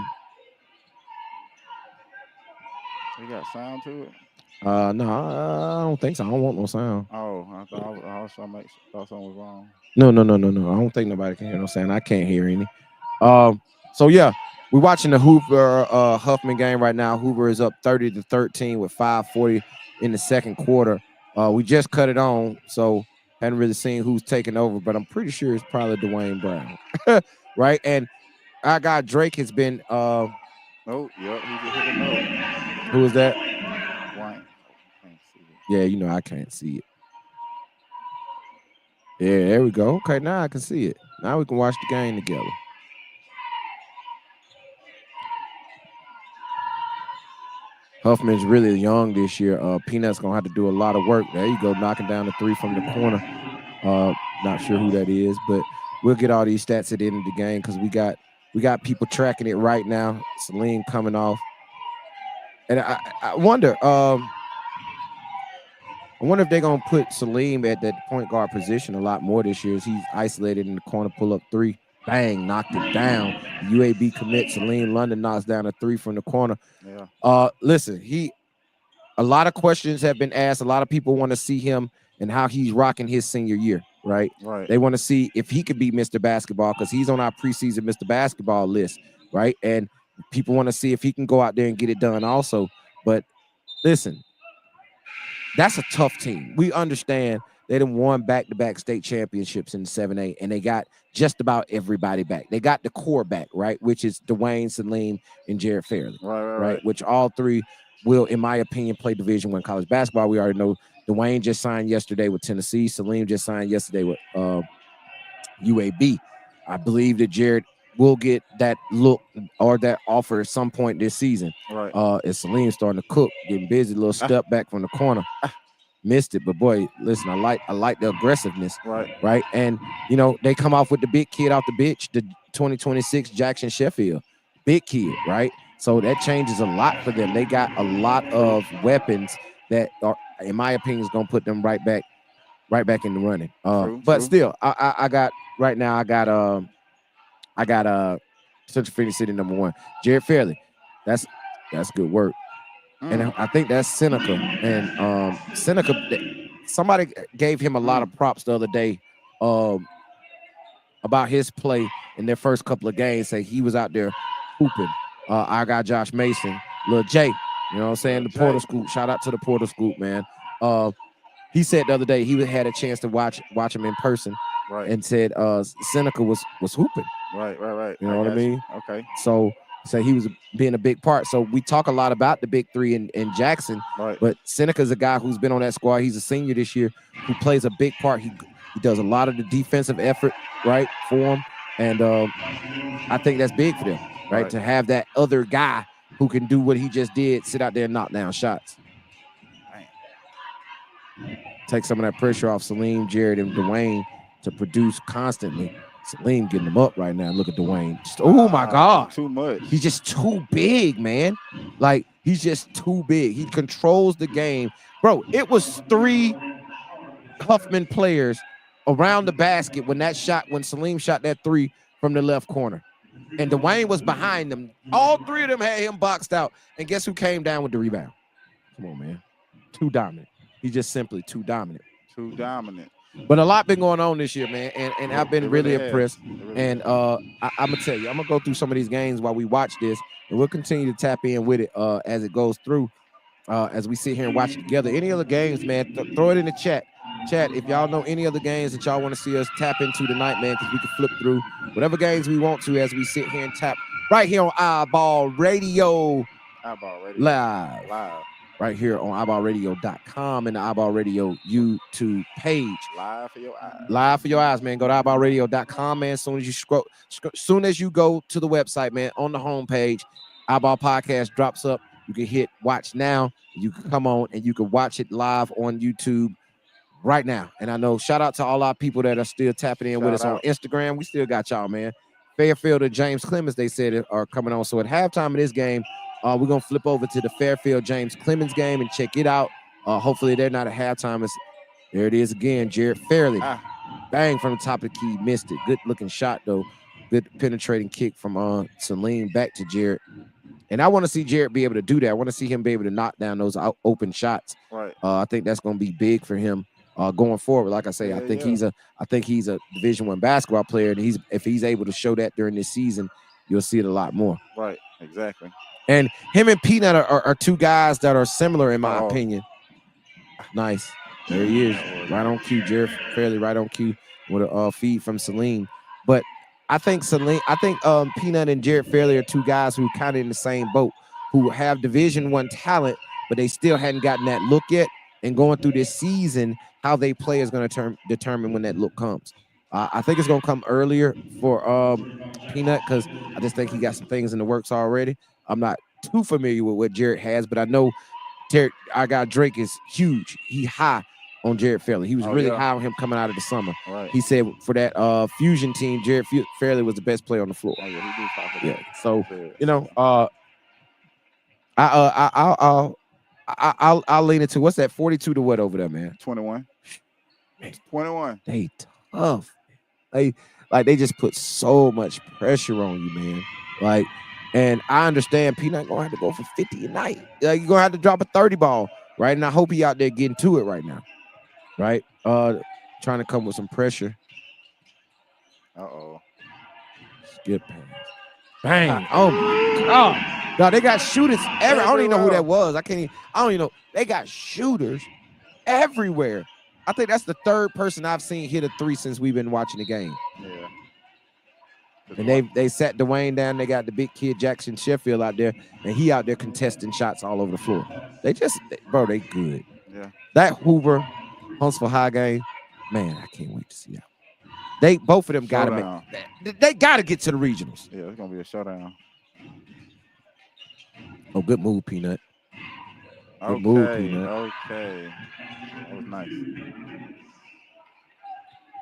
got sound to it? No, I don't think so. I don't want no sound. Oh, I thought I was trying to thought something was wrong. No. I don't think nobody can hear no sound. I can't hear any. So yeah, we're watching the Hoover Huffman game right now. Hoover is up 30-13 with 5:40 in the second quarter. We just cut it on, so hadn't really seen who's taking over, but I'm pretty sure it's probably Dwayne Brown, right? And our guy Drake has been. Oh, yep, he just hit a note. Who is that? Wayne. Can't see it. Yeah, you know I can't see it. Yeah, there we go. Okay, now I can see it. Now we can watch the game together. Huffman's really young this year. Peanut's gonna have to do a lot of work. There you go, knocking down the three from the corner. Not sure who that is, but we'll get all these stats at the end of the game because we got people tracking it right now. Salim coming off, and I wonder if they're gonna put Salim at that point guard position a lot more this year as he's isolated in the corner, pull up three, bang, knocked it down. UAB commit. Salim London knocks down a three from the corner. Yeah. Listen, a lot of questions have been asked. A lot of people want to see him and how he's rocking his senior year, right? Right. They want to see if he could be Mr. Basketball because he's on our preseason Mr. Basketball list, right? And people want to see if he can go out there and get it done also. But listen, that's a tough team. We understand they done won back-to-back state championships in 7A, and they got just about everybody back. They got the core back, right, which is Dwayne, Salim, and Jared Fairley, right? Which all three will, in my opinion, play Division I college basketball. We already know Dwayne just signed yesterday with Tennessee. Salim just signed yesterday with UAB. I believe that Jared will get that look or that offer at some point this season. Right. As Salim's starting to cook, getting busy, little step back from the corner. Missed it, but boy, listen, I like the aggressiveness, right? And you know, they come off with the big kid off the bench, the 2026 Jackson Sheffield, big kid, right? So that changes a lot for them. They got a lot of weapons that are, in my opinion, is gonna put them right back in the running. But still, I got right now. I got Central Phoenix City #1, Jared Fairley. That's good work. And I think that's Seneca. And Seneca, somebody gave him a lot of props the other day about his play in their first couple of games. Say he was out there hooping. Our guy Josh Mason, Lil Jay, you know what I'm saying? The Porter Scoop. Shout out to the Porter Scoop, man. He said the other day he had a chance to watch him in person, and said Seneca was hooping. Right. You know what I mean? Okay. So he was being a big part. So we talk a lot about the big three in Jackson, but Seneca's a guy who's been on that squad. He's a senior this year who plays a big part. He does a lot of the defensive effort, right, for him. And I think that's big for them, right? To have that other guy who can do what he just did, sit out there and knock down shots. Take some of that pressure off Salim, Jared, and Dwayne to produce constantly. Salim getting them up right now. Look at Dwayne. Oh my God. Too much. He's just too big, man. Like, he's just too big. He controls the game. Bro, it was 3 Huffman players around the basket when Salim shot that 3 from the left corner. And Dwayne was behind them. All 3 of them had him boxed out. And guess who came down with the rebound? Come on, man. Too dominant. He's just simply too dominant. Too dominant. But a lot been going on this year, man, and I've been really impressed. And I'm gonna tell you, I'm gonna go through some of these games while we watch this, and we'll continue to tap in with it as it goes through, as we sit here and watch it together. Any other games, man, throw it in the chat. Chat, if y'all know any other games that y'all want to see us tap into tonight, man, because we can flip through whatever games we want to as we sit here and tap right here on iBall Radio. Live. Right here on iBallRadio.com and the iBall Radio YouTube page. Live for your eyes. Live for your eyes, man. Go to iBallRadio.com, man. As soon as you go to the website, man, on the homepage, iBall Podcast drops up. You can hit watch now. You can come on and you can watch it live on YouTube right now. And I know shout out to all our people that are still tapping in with us on Instagram. We still got y'all, man. Fairfield and James Clemens, they said, are coming on. So at halftime of this game, we're going to flip over to the Fairfield James Clemens game and check it out. Hopefully they're not at halftime. There it is again, Jared Fairley. Bang from the top of the key, missed it. Good looking shot, though. Good penetrating kick from Celine back to Jared. And I want to see Jared be able to do that. I want to see him be able to knock down those open shots. Right. I think that's going to be big for him going forward. Like I say, I think he's a Division I basketball player, and if he's able to show that during this season, you'll see it a lot more. Right. Exactly. And him and Peanut are two guys that are similar in my opinion. Nice. There he is. Right on cue. Jared Fairley right on cue with a feed from Celine. But I think Peanut and Jared Fairley are two guys who kind of in the same boat, who have Division I talent, but they still hadn't gotten that look yet. And going through this season, how they play is going to determine when that look comes. I think it's going to come earlier for Peanut because I just think he got some things in the works already. I'm not too familiar with what Jared has, but I know our guy Drake is huge. He high on Jared Fairley. He was really high on him coming out of the summer. Right. He said for that Fusion team, Jared Fairley was the best player on the floor. Oh, yeah, he did talk about that. So you know, I'll lean into what's that 42 to what over there, man? 21. 21. They tough. They just put so much pressure on you, man. Like, and I understand Peanut gonna have to go for 50 a night. You're gonna have to drop a 30 ball, right? And I hope he out there getting to it right now. Right? Trying to come with some pressure. Skip pass. Bang. Oh my God. No, they got shooters everywhere. I don't even know who that was. I don't even know. They got shooters everywhere. I think that's the third person I've seen hit a three since we've been watching the game. Yeah. And they sat Dwayne down. They got the big kid Jackson Sheffield out there, and he out there contesting shots all over the floor. They good. Yeah. That Hoover Huntsville High game, man, I can't wait to see that. Both of them got to they got to get to the regionals. Yeah, it's gonna be a showdown. Oh, good move, Peanut. Good move, Peanut. Okay. That was nice.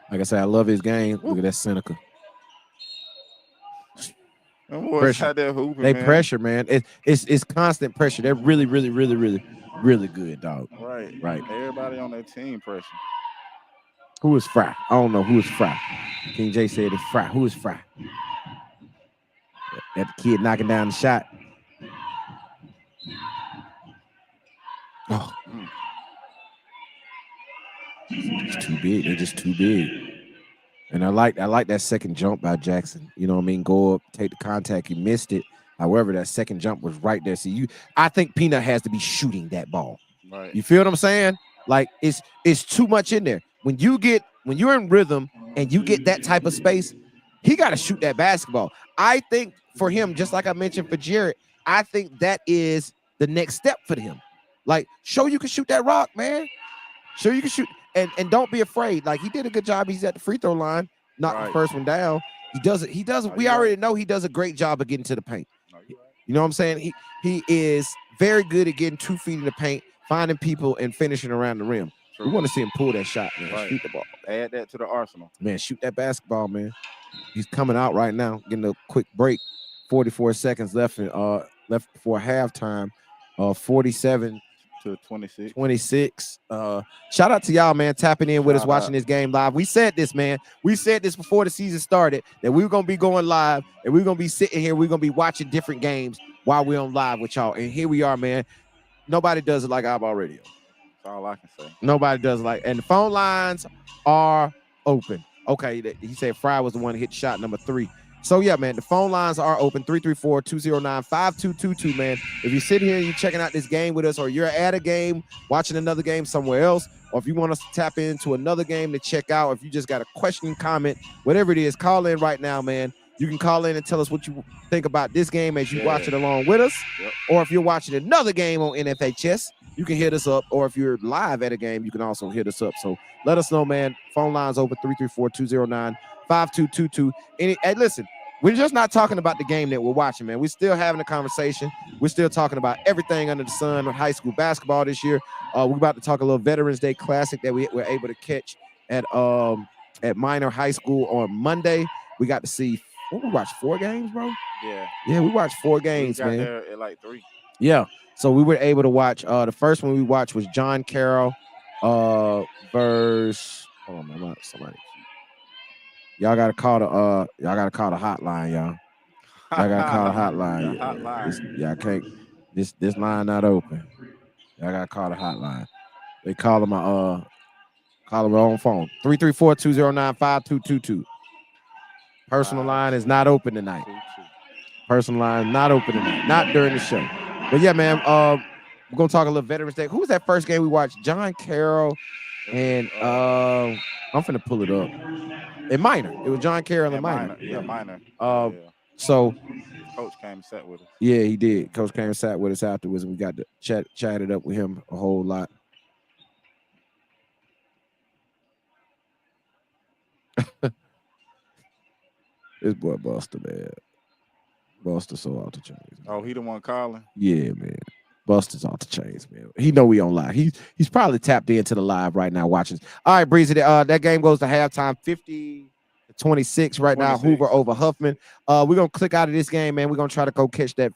Like I said, I love his game. Look at that Seneca. Pressure. They pressure, man. It's constant pressure. They're really, really, really, really, really good, dog. Right. Everybody on their team pressure. Who is Fry? I don't know who is Fry. King J said it's Fry. Who is Fry? That the kid knocking down the shot. Oh, it's too big. They're just too big. And I like that second jump by Jackson. You know what I mean? Go up, take the contact. He missed it. However, that second jump was right there. See, I think Peanut has to be shooting that ball. Right. You feel what I'm saying? Like it's too much in there. When you're in rhythm and you get that type of space, he got to shoot that basketball. I think for him, just like I mentioned for Jared, I think that is the next step for him. Like, show you can shoot that rock, man. Show you can shoot. And don't be afraid. Like, he did a good job. He's at the free throw line, knocked the first one down. He does it. We already know he does a great job of getting to the paint. You know what I'm saying? He is very good at getting 2 feet in the paint, finding people and finishing around the rim. True. We want to see him pull that shot, man. Right. Shoot the ball. Add that to the arsenal. Man, shoot that basketball, man. He's coming out right now, getting a quick break. 44 seconds left left before halftime. 47 to 26. 26. Shout out to y'all, man, tapping in with us, watching this game live. We said this, man. We said this before the season started, that we were going to be going live, and we're going to be sitting here. We're going to be watching different games while we're on live with y'all. And here we are, man. Nobody does it like iBall Radio. That's all I can say. Nobody does it like, and the phone lines are open. Okay, he said Fry was the one that hit shot number 3. So, yeah, man, the phone lines are open, 334-209-5222, man. If you're sitting here and you're checking out this game with us, or you're at a game, watching another game somewhere else, or if you want us to tap into another game to check out, if you just got a question, comment, whatever it is, call in right now, man. You can call in and tell us what you think about this game as you watch it along with us. Yep. Or if you're watching another game on NFHS, you can hit us up. Or if you're live at a game, you can also hit us up. So let us know, man. Phone lines open, 334-209-5222. And listen, we're just not talking about the game that we're watching, man. We're still having a conversation. We're still talking about everything under the sun of high school basketball this year. We're about to talk a little Veterans Day Classic that we were able to catch at Minor High School on Monday. We got to see. What, we watched 4 games, bro? Yeah, we watched 4 games, we got man. there at like 3. Yeah, so we were able to watch. The first one we watched was John Carroll versus. Hold on, man. Somebody. Y'all gotta call the hotline, y'all. Y'all gotta call the hotline. Hotline. I can't. This line not open. Y'all gotta call the hotline. They call them call them on phone. 334-209-5222. Personal line is not open tonight. Personal line not open tonight. Not during the show. But yeah, man. We're gonna talk a little Veterans Day. Who was that first game we watched? John Carroll and I'm finna pull it up. In Minor. It was John Carroll and Minor. Yeah, Minor. So Coach came and sat with us. Yeah, he did. Coach came and sat with us afterwards, and we got to chatted up with him a whole lot. This boy Buster, man. Buster so off the chains. Oh, he the one calling? Yeah, man. Buster's off the chains, man. He know we on live. He's probably tapped into the live right now watching. All right, Breezy. That game goes to halftime, 50-26 right now. Hoover over Huffman. We're gonna click out of this game, man. We're gonna try to go catch that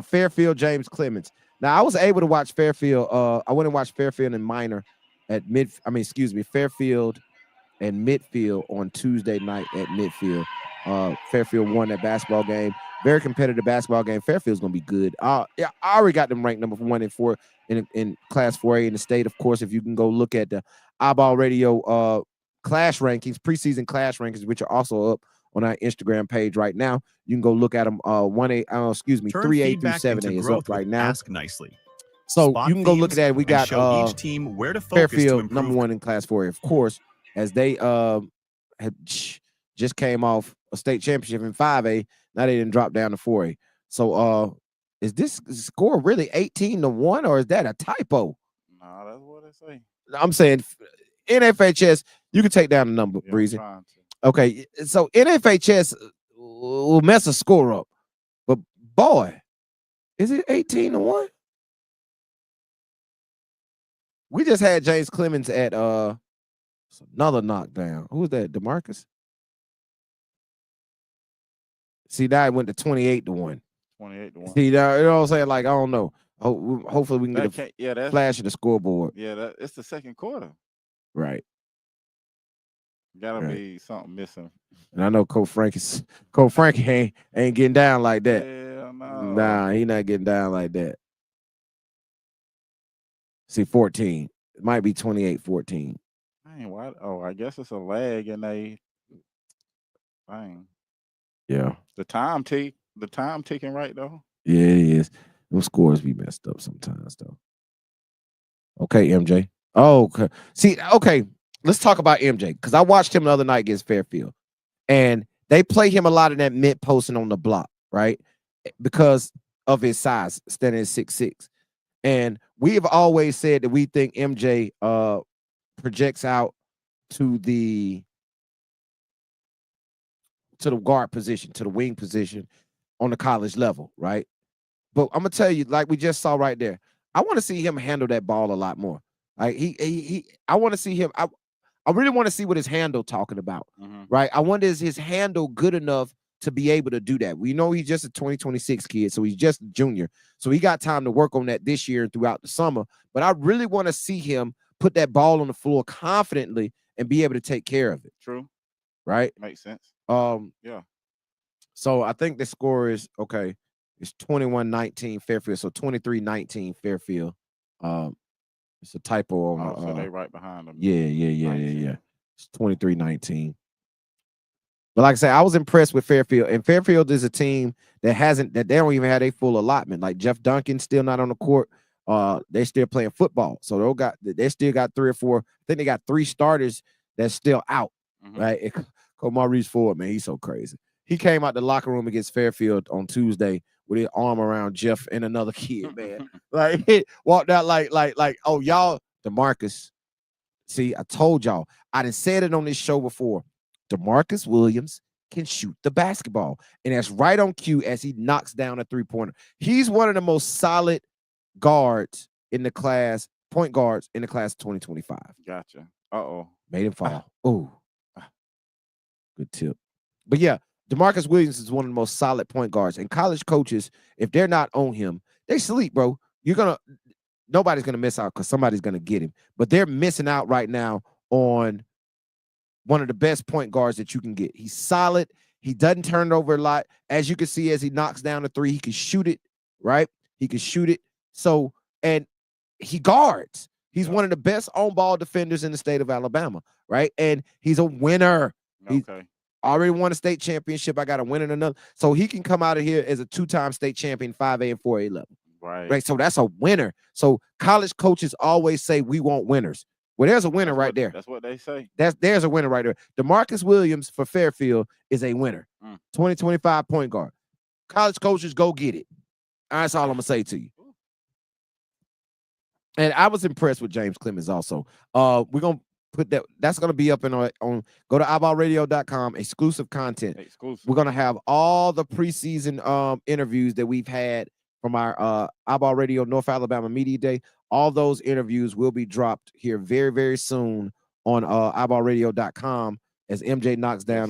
Fairfield James Clemens. Now I was able to watch Fairfield. I went and watched Fairfield and Minor at Fairfield and Midfield on Tuesday night at Midfield. Fairfield won that basketball game. Very competitive basketball game. Fairfield's gonna be good. I already got them ranked number 1 and 4 in Class 4A in the state. Of course, if you can go look at the iBall Radio class rankings, preseason class rankings, which are also up on our Instagram page right now. You can go look at them. 3A through 7A is up right now. Ask nicely. So Spot you can go look at that. We got show each team where to focus Fairfield to number 1 in Class 4A, of course, as they had just came off a state championship in 5A. Now they didn't drop down to 4A. So is this score really 18-1, or is that a typo? No, that's what they say. I'm saying NFHS, you can take down the number, Breezy. Okay, so NFHS will mess a score up. But boy, is it 18-1? We just had James Clemens at another knockdown. Who was that? DeMarcus? See, now it went to 28-1. 28-1. See, now, you know what I'm saying? Like, I don't know. Hopefully we can get a flash of the scoreboard. Yeah, it's the second quarter. Right. Gotta be something missing. And I know Coach Frankie ain't getting down like that. Yeah, no. Nah, he not getting down like that. See, 14. It might be 28-14. Dang, what? Oh, I guess it's a lag and they. Dang. Yeah. The time ticking right though. Yeah, it is. Those scores be messed up sometimes though. Okay, MJ. Oh, okay. See, okay. Let's talk about MJ, because I watched him the other night against Fairfield, and they play him a lot in that mid posting on the block, right? Because of his size, standing at 6'6". And we have always said that we think MJ projects out to the guard position, to the wing position on the college level, right? But I'm gonna tell you, like we just saw right there, I want to see him handle that ball a lot more. Like I want to see him. I really want to see what his handle talking about, right? I wonder, is his handle good enough to be able to do that? We know he's just a 2026 kid, so he's just a junior. So he got time to work on that this year and throughout the summer. But I really want to see him put that ball on the floor confidently and be able to take care of it. True. Right? Makes sense. Yeah. So I think the score is, okay, it's 21-19 Fairfield. So 23-19 Fairfield. It's a typo on so they right behind them. Yeah. It's 23-19. But like I said, I was impressed with Fairfield. And Fairfield is a team that they don't even have a full allotment. Like Jeff Duncan's still not on the court. They're still playing football. So they still got 3 or 4. I think they got 3 starters that's still out. Right? Maurice Ford, man, he's so crazy. He came out the locker room against Fairfield on Tuesday with his arm around Jeff and another kid, man. Like, he walked out like, oh, y'all, DeMarcus. See, I told y'all. I done said it on this show before. DeMarcus Williams can shoot the basketball. And that's right on cue as he knocks down a three-pointer. He's one of the most solid guards in the class, point guards in the class of 2025. Gotcha. Uh-oh. Made him fall. Oh, good tip. But yeah, DeMarcus Williams is one of the most solid point guards. And college coaches, if they're not on him, they sleep, bro. Nobody's gonna miss out because somebody's gonna get him. But they're missing out right now on one of the best point guards that you can get. He's solid. He doesn't turn it over a lot. As you can see, as he knocks down the three, he can shoot it, right? He can shoot it. So, and he guards. He's one of the best on-ball defenders in the state of Alabama, right? And he's a winner. He's already won a state championship. I got to win in another. So he can come out of here as a two-time state champion, 5A and 4A level. Right. So that's a winner. So college coaches always say we want winners. Well, there's a winner right there. That's what they say. There's a winner right there. DeMarcus Williams for Fairfield is a winner. 2025 point guard. College coaches, go get it. That's all I'm gonna say to you. And I was impressed with James Clemens also. We're gonna put that's gonna be up on go to iBallRadio.com, exclusive content. We're gonna have all the preseason interviews that we've had from our iBall Radio North Alabama Media Day. All those interviews will be dropped here very, very soon on iBallRadio.com as MJ knocks down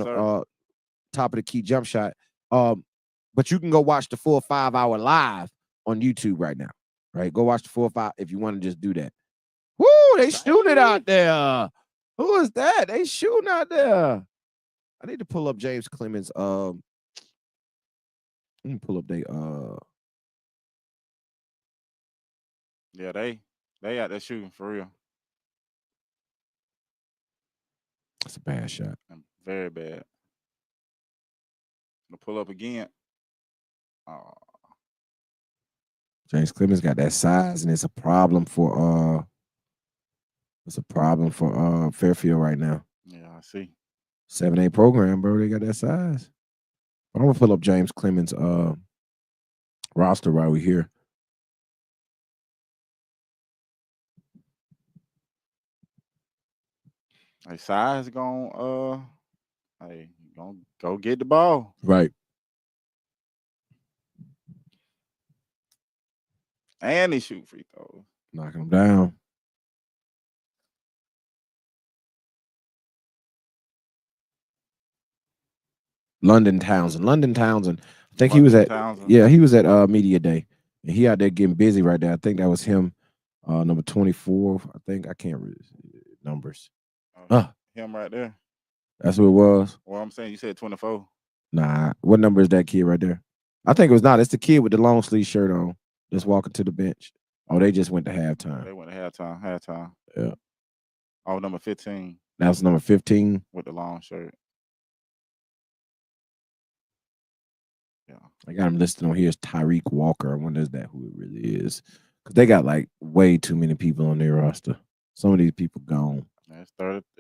top of the key jump shot. But you can go watch the full 5-hour live on YouTube right now. Right? Go watch the full 5 if you want to just do that. Woo! They shooting it out there. Who is that? They shooting out there. I need to pull up James Clemens. Let me pull up Yeah, they out there shooting for real. That's a bad shot. Very bad. Gonna pull up again. James Clemens got that size, and it's a problem for Fairfield right now. Yeah, I see. 7A program, bro. They got that size. I'm gonna pull up James Clemens' roster while we're here. Hey, size gonna go get the ball. Right. And he shoot free throws. Knocking him down. London Townsend. I think he was at Media Day. And he out there getting busy right there. I think that was him. Number 24. I think I can't read numbers. Him right there. That's who it was. Well, I'm saying you said 24. Nah. What number is that kid right there? I think it was not. It's the kid with the long sleeve shirt on. Just walking to the bench. Oh, they just went to halftime. They went to halftime. Yeah. Oh, number 15. That was number 15. With the long shirt. Yeah. I got him listed on here as Tyreek Walker. I wonder is that who it really is. Because they got like way too many people on their roster. Some of these people gone.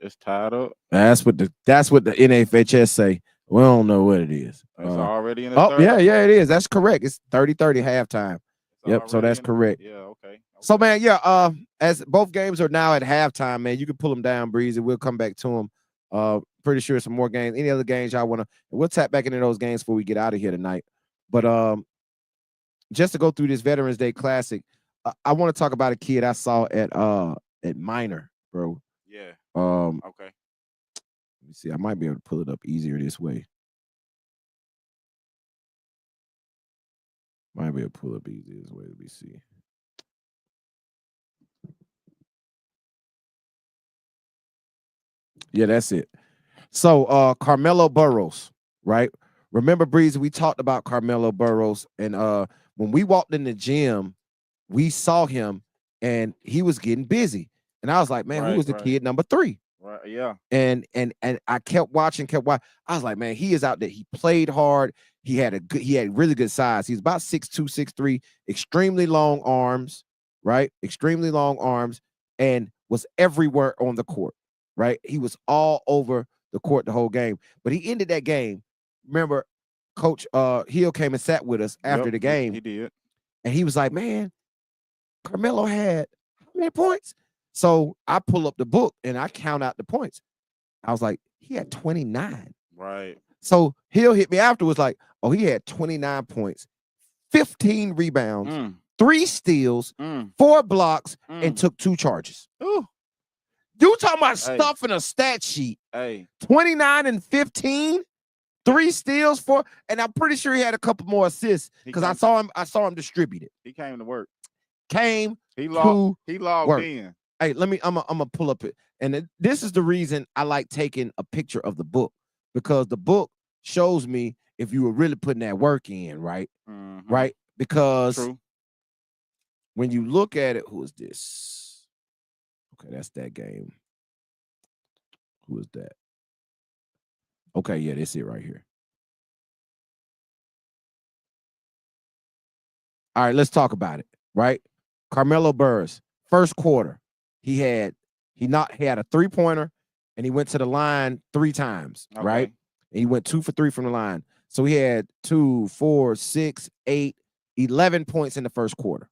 It's tied up. That's what the NFHS say. We don't know what it is. It's already in the third. Yeah, it is. That's correct. It's 30-30 halftime. Yep, so that's correct. Yeah, okay. So, man, as both games are now at halftime, man, you can pull them down, Breezy. We'll come back to them. Pretty sure some more games. Any other games y'all want to? We'll tap back into those games before we get out of here tonight. But just to go through this Veterans Day Classic, I want to talk about a kid I saw at Minor, bro. Yeah. Okay. Let me see. I might be able to pull it up easier this way. Might be able to pull up easier this way. Let me see. Yeah, that's it. So Carmelo Burrows, right? Remember, Breeze, we talked about Carmelo Burrows, and when we walked in the gym, we saw him and he was getting busy. And I was like, man, who was the kid number 3? Right, yeah. And I kept watching. I was like, man, he is out there. He played hard. He had really good size. He's about 6'2", 6'3", extremely long arms, right? Extremely long arms, and was everywhere on the court, right? He was all over the court the whole game. But he ended that game. Remember, Coach Hill came and sat with us after the game. He did. And he was like, man, Carmelo had how many points? So I pull up the book and I count out the points. I was like, he had 29. Right. So he'll hit me afterwards like, oh, he had 29 points, 15 rebounds, 3 steals, 4 blocks, and took 2 charges. Ooh. You talking about stuff in a stat sheet. 29 and 15, 3 steals, 4, and I'm pretty sure he had a couple more assists because I saw him distribute it. He came to work. He logged work. In. Hey, I'm gonna pull up it. And this is the reason I like taking a picture of the book, because the book shows me if you were really putting that work in, right? Right? Because when you look at it, who is this? Okay, that's that game. Who is that? Okay, yeah, that's it right here. All right, let's talk about it, right? Carmelo Burris, first quarter, he had a 3-pointer, and he went to the line 3 times, right? And he went 2 for 3 from the line. So he had 2, 4, 6, 8, 11 points in the first quarter,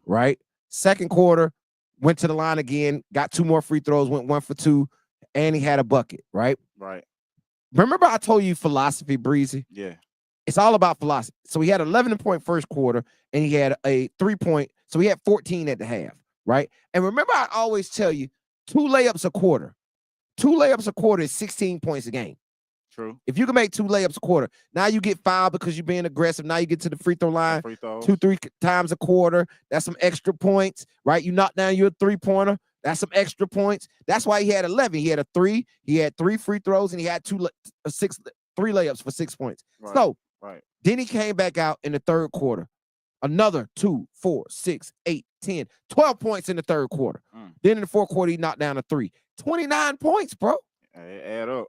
right? Second quarter, went to the line again, got 2 more free throws, went 1 for 2, and he had a bucket, right? Right. Remember I told you philosophy, Breezy? Yeah. It's all about philosophy. So he had 11-point first quarter, and he had a 3-point. So he had 14 at the half, right? And remember, I always tell you, 2 layups a quarter. 2 layups a quarter is 16 points a game. True. If you can make 2 layups a quarter, now you get fouled because you're being aggressive. Now you get to the free throw line 2, 3 times a quarter. That's some extra points, right? You knock down your 3-pointer. That's some extra points. That's why he had 11. He had a 3. He had 3 free throws, and he had 3 layups for 6 points. Right. So right. Then he came back out in the third quarter. Another 2, 4, 6, 8, 10, 12 points in the third quarter. Then in the fourth quarter, he knocked down a 3. 29 points, bro. It add up.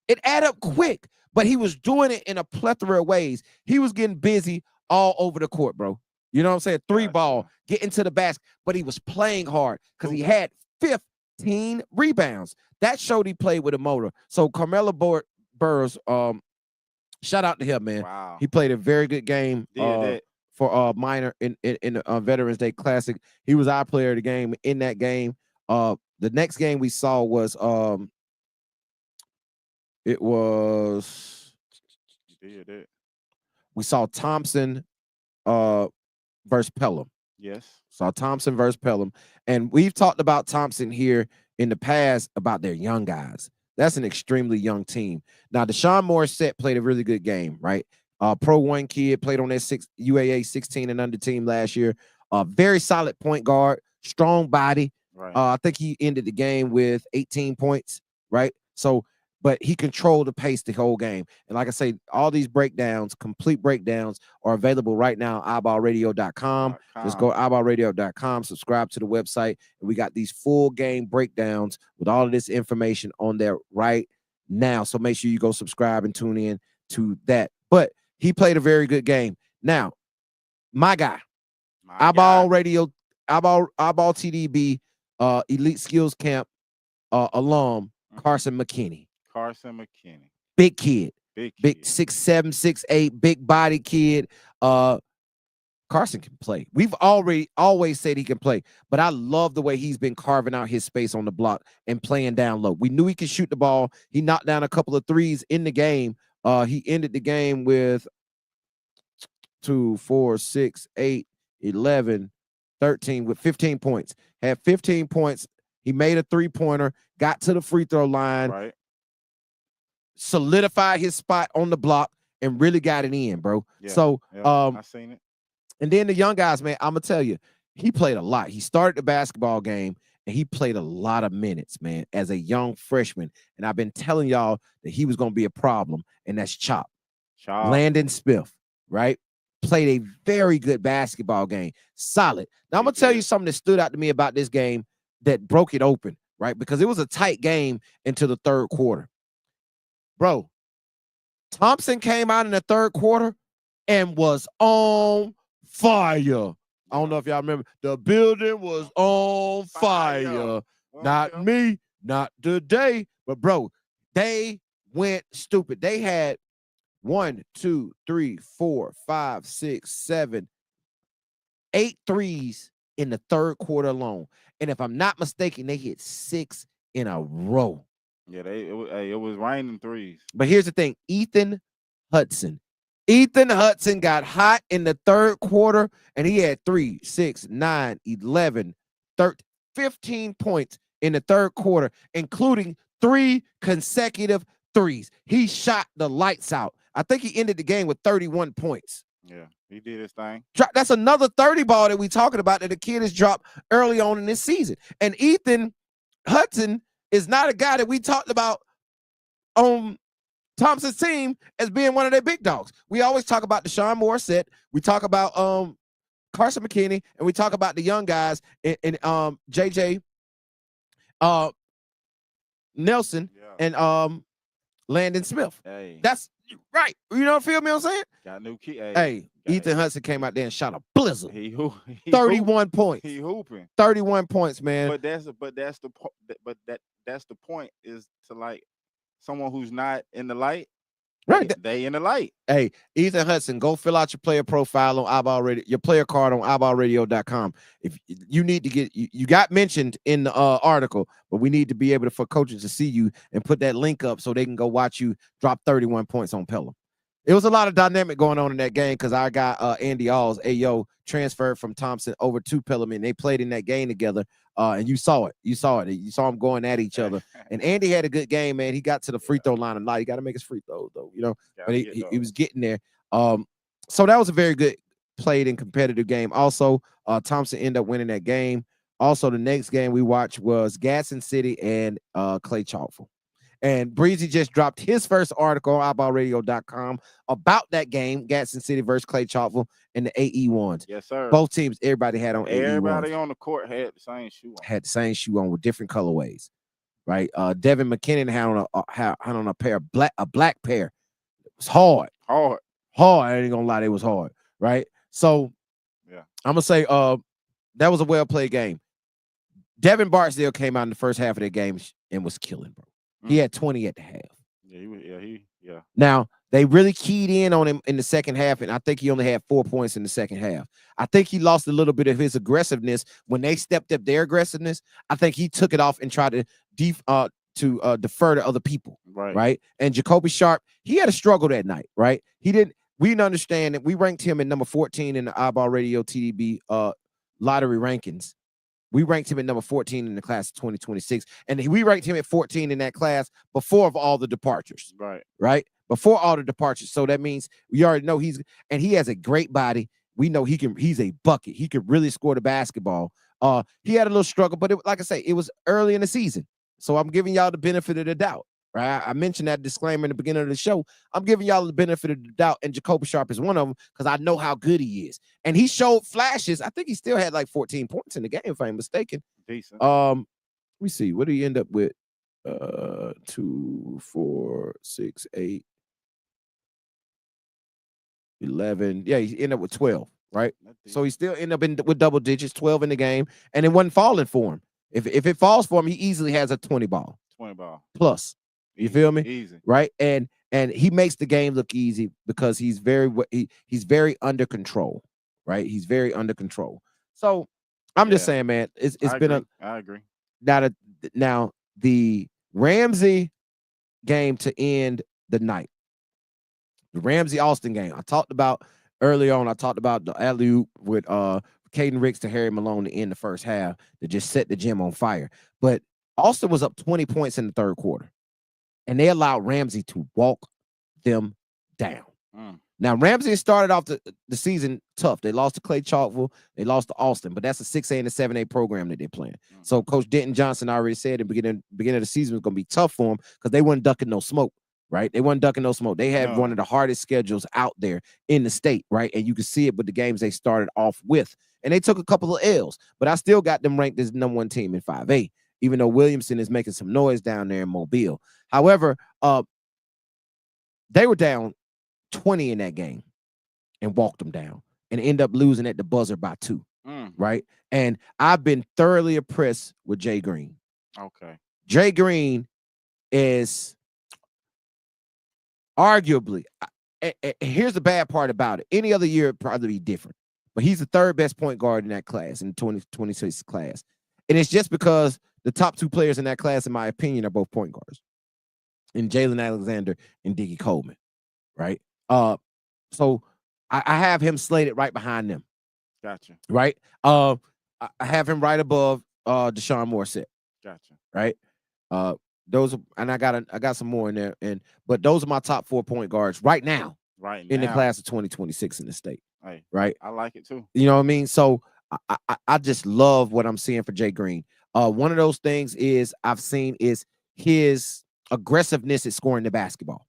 It add up quick, but he was doing it in a plethora of ways. He was getting busy all over the court, bro. You know what I'm saying? 3 ball, getting to the basket, but he was playing hard because he had 15 rebounds. That showed he played with a motor. So Carmelo Burris, shout out to him, man. Wow. He played a very good game for Minor in the Veterans Day Classic. He was our player of the game in that game. The next game we saw was we saw Thompson versus Pelham. Yes. Saw Thompson versus Pelham. And we've talked about Thompson here in the past about their young guys. That's an extremely young team. Now, Deshaun Morissette played a really good game, right? Pro 1 kid, played on that UAA 16 and under team last year. Very solid point guard, strong body. Right. I think he ended the game with 18 points, right? So, but he controlled the pace the whole game. And like I say, all these breakdowns, complete breakdowns, are available right now at iBallRadio.com. Just go to iBallRadio.com, subscribe to the website, and we got these full game breakdowns with all of this information on there right now. So make sure you go subscribe and tune in to that. But he played a very good game. Now, my guy, iBall Radio, iBall TDB, Elite Skills Camp alum, Carson McKinney. Big kid. Big 6'7", 6'8", big body kid. Carson can play. We've always said he can play, but I love the way he's been carving out his space on the block and playing down low. We knew he could shoot the ball. He knocked down a couple of threes in the game. He ended the game with 2, 4, 6, 8, 11, 13 with 15 points. Had 15 points. He made a 3-pointer, got to the free throw line, right. Solidified his spot on the block, and really got it in, bro. Yeah, so I seen it. And then the young guys, man, I'm gonna tell you, he played a lot. He started the basketball game and he played a lot of minutes, man, as a young freshman. And I've been telling y'all that he was gonna be a problem, and that's Chop. Landon Smith, right? Played a very good basketball game. Solid. Now I'm gonna tell you something that stood out to me about this game that broke it open, right? Because it was a tight game into the third quarter. Bro, Thompson came out in the third quarter and was on fire. I don't know if y'all remember. The building was on fire. Not me, not today. But, bro, they went stupid. They had 1, 2, 3, 4, 5, 6, 7, 8 threes in the third quarter alone. And if I'm not mistaken, they hit 6 in a row. Yeah, it was raining threes. But here's the thing, Ethan Hudson got hot in the third quarter, and he had 3, 6, 9, 11, 13, 15 points in the third quarter, including 3 consecutive threes. He shot the lights out. I think he ended the game with 31 points. Yeah, he did his thing. That's another 30 ball that we talking about that the kid has dropped early on in this season. And Ethan Hudson is not a guy that we talked about on Thompson's team as being one of their big dogs. We always talk about Deshaun Morissette. We talk about Carson McKinney, and we talk about the young guys in JJ Nelson and Landon Smith. Hey, that's right. You know, feel me? I'm saying. Got new key. Hey, Ethan Hudson came out there and shot a blizzard. He 31 points. He hooping. 31 points, man. But that's the point is to like someone who's not in the light. Right. They in the light. Hey, Ethan Hudson, go fill out your player profile on iBall Radio, your player card on iBallRadio.com. If you need to get, you got mentioned in the article, but we need to be able for coaches to see you and put that link up so they can go watch you drop 31 points on Pelham. It was a lot of dynamic going on in that game because I got Andy Alls, Ayo, transferred from Thompson over to Pelham, and they played in that game together. And you saw it. You saw them going at each other. And Andy had a good game, man. He got to the free throw line a lot. He got to make his free throws, though, you know. But he was getting there. So that was a very good played and competitive game. Also, Thompson ended up winning that game. Also, the next game we watched was Gaston City and Clay Chalkful. And Breezy just dropped his first article on iBallRadio.com about that game, Gaston City versus Clay Chalkful and the AE ones. Yes, sir. Both teams, everybody had on AE ones. Everybody on the court had the same shoe on. Had the same shoe on with different colorways, right? Devin McKinnon had on a pair of a black pair. It was hard. I ain't gonna lie, it was hard, right? So, yeah, I'm gonna say that was a well played game. Devin Barksdale came out in the first half of the game and was killing, bro. He had 20 at the half. Yeah. Now, they really keyed in on him in the second half, and I think he only had 4 points in the second half. I think he lost a little bit of his aggressiveness when they stepped up their aggressiveness. I think he took it off and tried to defer to other people, right? And Jacoby Sharp, he had a struggle that night, right? We didn't understand that we ranked him at number 14 in the iBall Radio TDB lottery rankings. We ranked him at number 14 in the class of 2026. And we ranked him at 14 in that class before all the departures. Right? Before all the departures. So that means we already know he has a great body. We know he's a bucket. He could really score the basketball. He had a little struggle, but like I say, it was early in the season. So I'm giving y'all the benefit of the doubt. Right? I mentioned that disclaimer in the beginning of the show. I'm giving y'all the benefit of the doubt, and Jacoby Sharp is one of them because I know how good he is. And he showed flashes. I think he still had like 14 points in the game, if I'm mistaken. Decent. Let me see. What did he end up with? 2, 4, 6, 8, 11. Yeah, he ended up with 12, right? So he still ended up with double digits, 12 in the game, and it wasn't falling for him. If it falls for him, he easily has a 20 ball. 20 ball. Plus. You feel me? Easy. Right? And he makes the game look easy because he's very under control, right? He's very under control. So I'm just saying, man, it's been I agree. Now the Ramsey game to end the night. The Ramsey Austin game. I talked about early on. I talked about the alley-oop with Caden Ricks to Harry Malone to end the first half to just set the gym on fire. But Austin was up 20 points in the third quarter. And they allowed Ramsey to walk them down. Now, Ramsey started off the season tough. They lost to Clay Chalkville. They lost to Austin, but that's a 6A and a 7A program that they're playing. So Coach Denton Johnson already said in the beginning of the season was going to be tough for them because they weren't ducking no smoke, right? They weren't ducking no smoke. They had one of the hardest schedules out there in the state, right? And you can see it with the games they started off with. And they took a couple of L's, but I still got them ranked as the number 1 team in 5A. Even though Williamson is making some noise down there in Mobile. However, they were down 20 in that game and walked them down and end up losing at the buzzer by 2, right? And I've been thoroughly impressed with Jay Green. Okay. Jay Green is arguably, here's the bad part about it. Any other year, it'd probably be different. But he's the 3rd best point guard in that class, in the 2026 class. And it's just because the top 2 players in that class, in my opinion, are both point guards. and Jalen Alexander and Diggy Coleman, right? So I have him slated right behind them. Gotcha. Right. I have him right above Deshaun Morissette. Gotcha. Right. Those are, and I got some more in there, but those are my top 4 point guards right now. Right in now. the class of 2026 in the state. Hey, right. I like it too. You know what I mean? So I just love what I'm seeing for Jay Green. One of those things I've seen is his aggressiveness at scoring the basketball.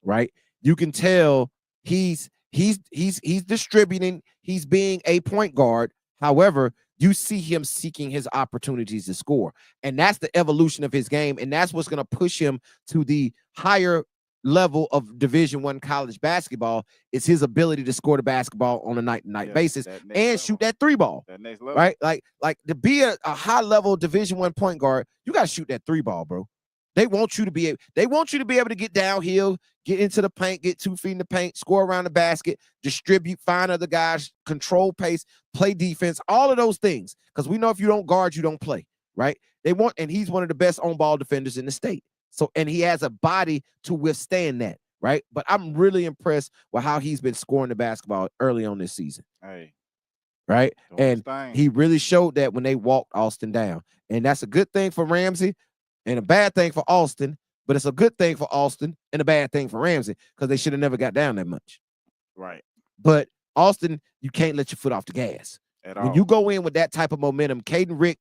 Right. You can tell he's distributing. He's being a point guard. However, you see him seeking his opportunities to score, and that's the evolution of his game, and that's what's going to push him to the higher level of Division I college basketball. Is his ability to score the basketball on a night-to-night basis and shoot that 3 ball. That next level. Right? Like to be a high level Division I point guard, you got to shoot that 3 ball, bro. They want you to be able to get downhill, get into the paint, get 2 feet in the paint, score around the basket, distribute, find other guys, control pace, play defense, all of those things. Because we know if you don't guard, you don't play, right? And he's one of the best on-ball defenders in the state. So, and he has a body to withstand that, right? But I'm really impressed with how he's been scoring the basketball early on this season. Hey. Right? And he really showed that when they walked Austin down. And that's a good thing for Ramsey. And a bad thing for Austin, but it's a good thing for Austin and a bad thing for Ramsey because they should have never got down that much. Right. But Austin, you can't let your foot off the gas. When you go in with that type of momentum, Caden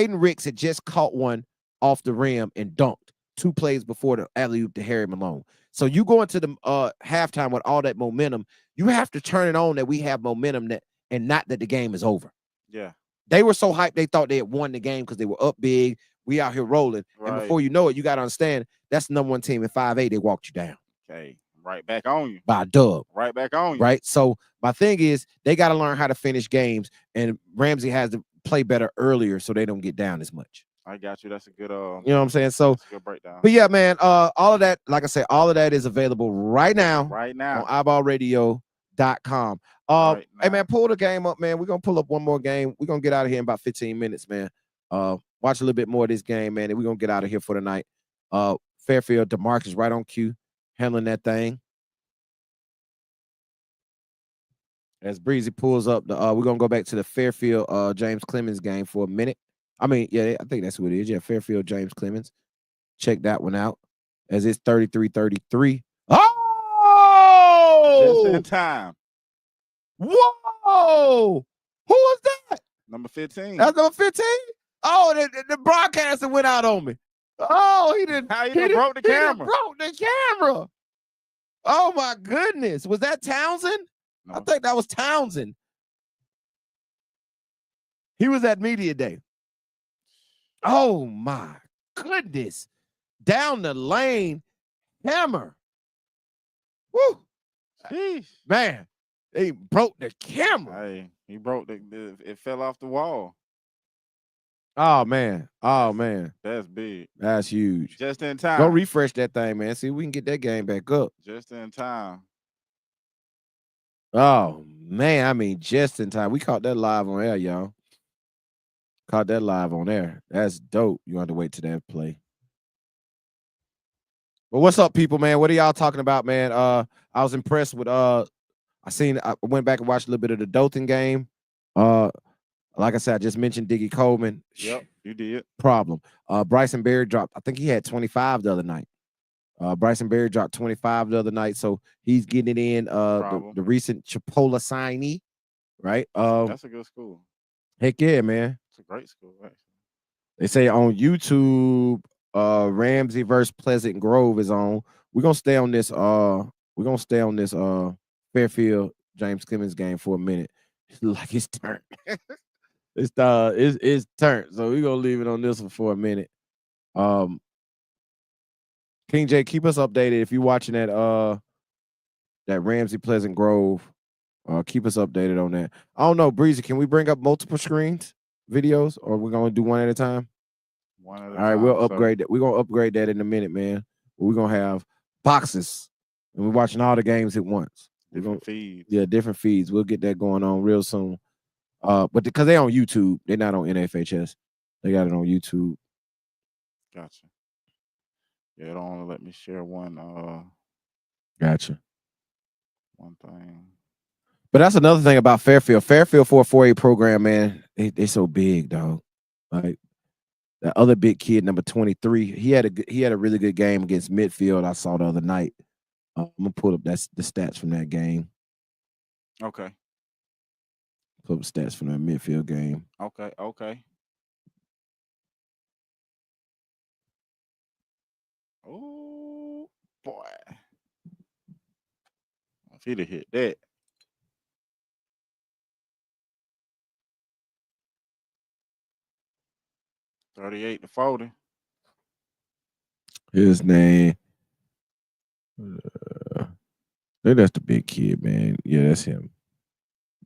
Ricks had just caught one off the rim and dunked 2 plays before the alley-oop to Harry Malone. So you go into the halftime with all that momentum, you have to turn it on that we have momentum and not that the game is over. Yeah. They were so hyped they thought they had won the game because they were up big. We out here rolling. Right. And before you know it, you got to understand that's the number 1 team in 5A. They walked you down. Okay. Right back on you. By a dub. Right back on you. Right. So my thing is they got to learn how to finish games, and Ramsey has to play better earlier so they don't get down as much. I got you. That's a good you know what I'm saying? So that's a good breakdown. But yeah, man, all of that, like I said, all of that is available right now. Right now. On iBallradio.com. Hey man, pull the game up, man. We're gonna pull up one more game. We're gonna get out of here in about 15 minutes, man. Watch a little bit more of this game, man, and we're gonna get out of here for the night. Fairfield, DeMarcus right on cue, handling that thing. As Breezy pulls up, we're gonna go back to the Fairfield James Clemens game for a minute. I mean, yeah, I think that's who it is. Yeah, Fairfield James Clemens. Check that one out. As it's 33-33. Oh! Just in time. Whoa! Who was that? Number 15. That's number 15? Oh, the broadcaster went out on me. Oh, he didn't. How he broke the camera? Broke the camera. Oh my goodness. Was that Townsend? No. I think that was Townsend. He was at Media Day. Oh my goodness. Down the lane. Hammer. Woo. Jeez. Man, he broke the camera. Hey, he broke it fell off the wall. Oh man. Oh man. That's big. That's huge. Just in time. Go refresh that thing, man. See if we can get that game back up. Just in time. Oh man, I mean just in time. We caught that live on air, y'all. Caught that live on air. That's dope. You have to wait till that play. But what's up, people, man? What are y'all talking about, man? I was impressed with I went back and watched a little bit of the Dothan game. Like I said, I just mentioned Diggy Coleman. Yep, you did. Problem. Bryson Berry dropped, I think he had 25 the other night. Bryson Berry dropped 25 the other night, so he's getting it in. The recent Chipola signee, right? That's a good school. Heck yeah, man. It's a great school, actually. They say on YouTube, Ramsey versus Pleasant Grove is on. We're gonna stay on this. Fairfield James Clemens game for a minute. Like it's turned. It's turned. So we're gonna leave it on this one for a minute. King J, keep us updated if you're watching that Ramsey Pleasant Grove. Keep us updated on that. I don't know, Breezy. Can we bring up multiple screens videos, or we're gonna do one at a time? One at a time. All right, we'll upgrade that. We're gonna upgrade that in a minute, man. We're gonna have boxes, and we're watching all the games at once. Different feeds. Yeah, different feeds. We'll get that going on real soon. But because they're on YouTube, they're not on NFHS. They got it on YouTube. Gotcha. Yeah, it don't let me share one Gotcha. one thing. But that's another thing about Fairfield. Fairfield for a 4A program, man, they so big, dog. Like the other big kid, number 23, he had a really good game against Midfield. I saw the other night. I'm gonna pull up the stats from that game. Okay. Pull up stats from that Midfield game. Okay. Oh boy. If he'd have hit that. $38 to $40. His name. I think that's the big kid, man. Yeah, that's him.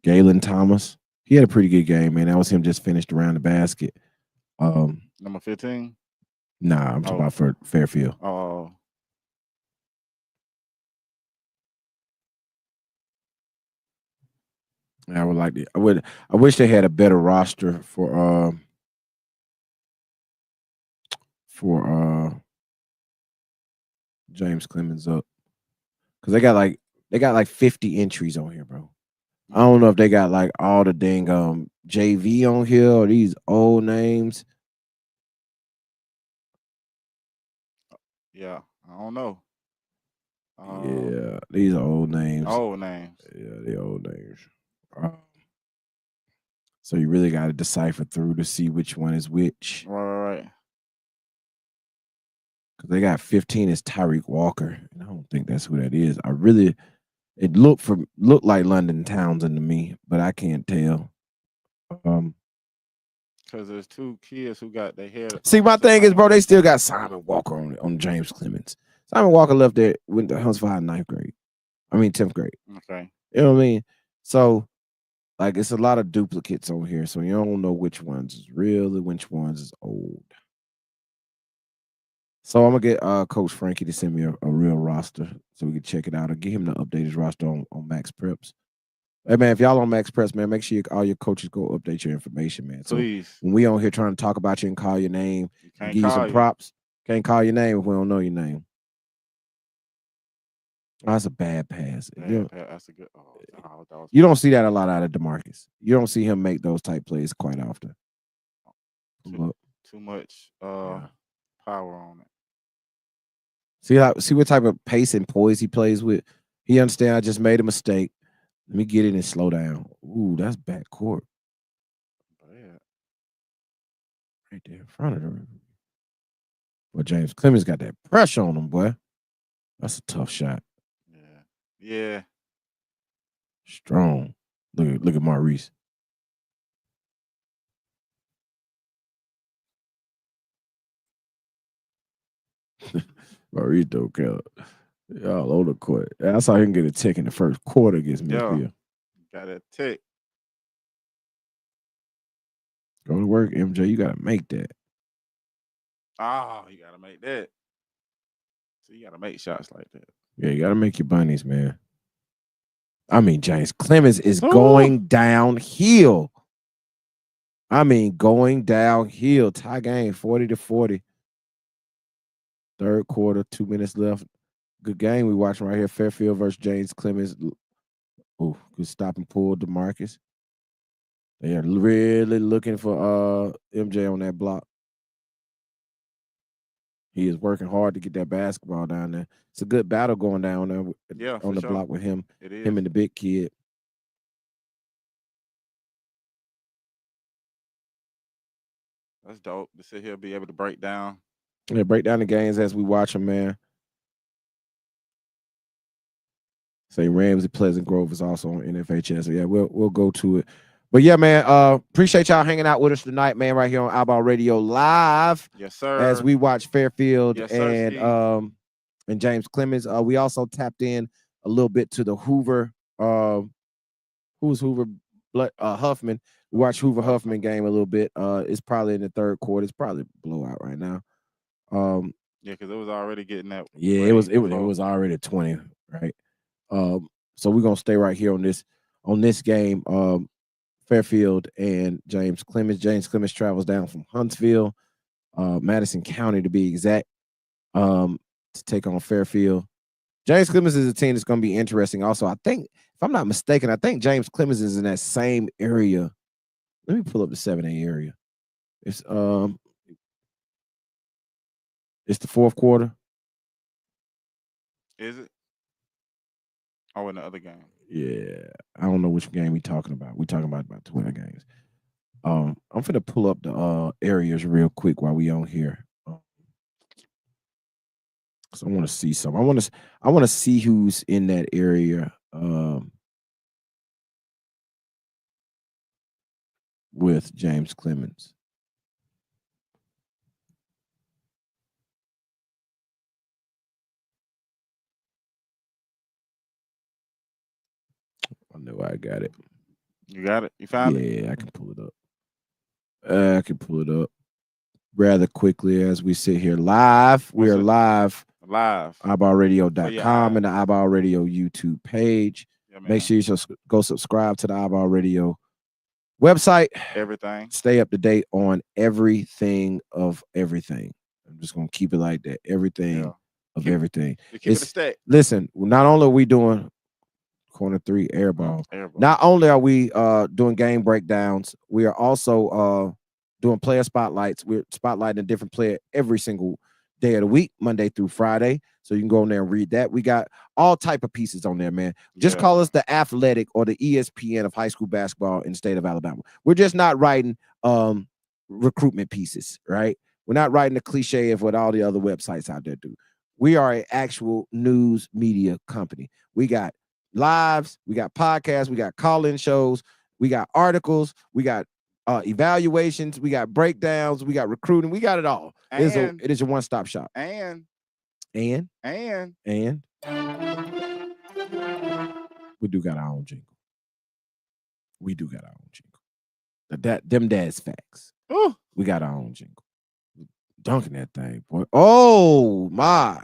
Galen Thomas. He had a pretty good game, man. That was him just finished around the basket. Number 15. Nah, I'm talking about for Fairfield. Oh. I would like to. I wish they had a better roster for James Clemens up, because they got like 50 entries on here, bro. I don't know if they got like all the dang JV on here or these old names. Yeah, I don't know. Yeah, these are old names. Old names. Yeah, the old names. So you really got to decipher through to see which one is which. Right. Because they got 15 as Tyreek Walker, and I don't think that's who that is. It looked like London Townsend to me, but I can't tell. Because there's two kids who got their hair. See, my thing is, bro, they still got Simon Walker on James Clemens. Simon Walker left there, went to Huntsville High in 10th grade. Okay. You know what I mean? So, like, it's a lot of duplicates on here, so you don't know which ones is real and which ones is old. So I'm gonna get Coach Frankie to send me a real roster so we can check it out or get him to update his roster on Max Preps. Hey man, if y'all on Max Preps, man, make sure all your coaches go update your information, man. So Please. when we on here trying to talk about you and call your name, and give you some props, can't call your name if we don't know your name. Oh, that's a bad pass. That's a good. You don't see that a lot out of DeMarcus. You don't see him make those type plays quite often. Too much power on it. See what type of pace and poise he plays with. He understands I just made a mistake. Let me get it and slow down. Ooh, that's back court. Bad. Right there in front of him. But James Clemens got that pressure on him, boy. That's a tough shot. Yeah. Strong. Look at Maurice. Maurice don't care. All over the court. I saw him get a tick in the first quarter against Midfield. Got a tick. Go to work, MJ. You gotta make that. You gotta make that. So you gotta make shots like that. Yeah, you gotta make your bunnies, man. I mean, James Clemens is going downhill. Going downhill. Tie game 40-40. Third quarter, 2 minutes left. Good game we watching right here. Fairfield versus James Clemens. Oh, good stop and pull, DeMarcus. They are really looking for MJ on that block. He is working hard to get that basketball down there. It's a good battle going down there on the block with him. It is. Him and the big kid. That's dope to sit here, be able to break down. Yeah, break down the games as we watch them, man. Say Ramsey Pleasant Grove is also on NFHS. So yeah, we'll go to it. But yeah, man, appreciate y'all hanging out with us tonight, man, right here on iBall Radio Live. Yes, sir. As we watch Fairfield and James Clemens. We also tapped in a little bit to the Hoover. Who's Hoover? Huffman. We watched Hoover Huffman game a little bit. It's probably in the third quarter. It's probably blowout right now. Yeah, because it was already getting that. Yeah, it was already 20, right? So we're gonna stay right here on this game. Fairfield and James Clemens. James Clemens travels down from Huntsville, Madison County to be exact. to take on Fairfield. James Clemens is a team that's going to be interesting. Also, I think, if I'm not mistaken, I think James Clemens is in that same area. Let me pull up the 7A area. It's the fourth quarter. Is it? Oh, in the other game. Yeah, I don't know which game we talking about. We talking about 12 games. I'm finna pull up the areas real quick while we on here. So I want to see some. I want to see who's in that area. With James Clemens. I know I got it. You got it? You found it? Yeah, I can pull it up. I can pull it up rather quickly as we sit here live. We are live. iBallRadio.com and the iBall Radio YouTube page. Yeah, make sure you just go subscribe to the iBall Radio website. Everything. Stay up to date on everything of everything. I'm just gonna keep it like that. Everything of everything. Keep it a stack. Listen, not only are we doing corner 3 airball, not only are we doing game breakdowns, we are also doing player spotlights. We're spotlighting a different player every single day of the week, Monday through Friday. So you can go on there and read that. We got all type of pieces on there, man. Just call us the Athletic or the ESPN of high school basketball in the state of Alabama. We're just not writing recruitment pieces, right? We're not writing the cliche of what all the other websites out there do. We are an actual news media company. We got lives, we got podcasts, we got call-in shows, we got articles, we got evaluations, we got breakdowns, we got recruiting, we got it all. It is a one-stop shop. And we do got our own jingle. We do got our own jingle. Them dad's facts. Ooh. We got our own jingle. Dunking that thing, boy. Oh my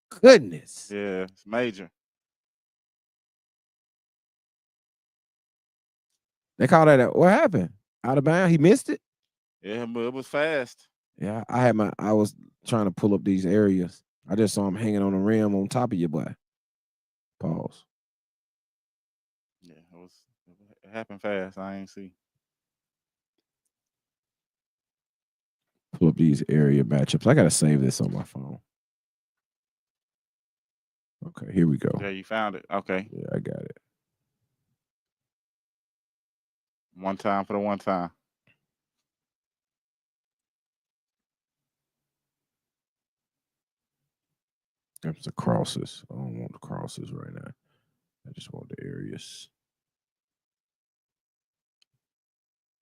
goodness. Yeah, it's major. They call that what happened? Out of bounds? He missed it? Yeah, but it was fast. Yeah, I was trying to pull up these areas. I just saw him hanging on the rim on top of you, boy. Pause. Yeah, it happened fast. I ain't see. Pull up these area matchups. I gotta save this on my phone. Okay, here we go. Yeah, you found it. Okay. Yeah, I got it. One time for the one time. That's the crosses. I don't want the crosses right now. I just want the areas.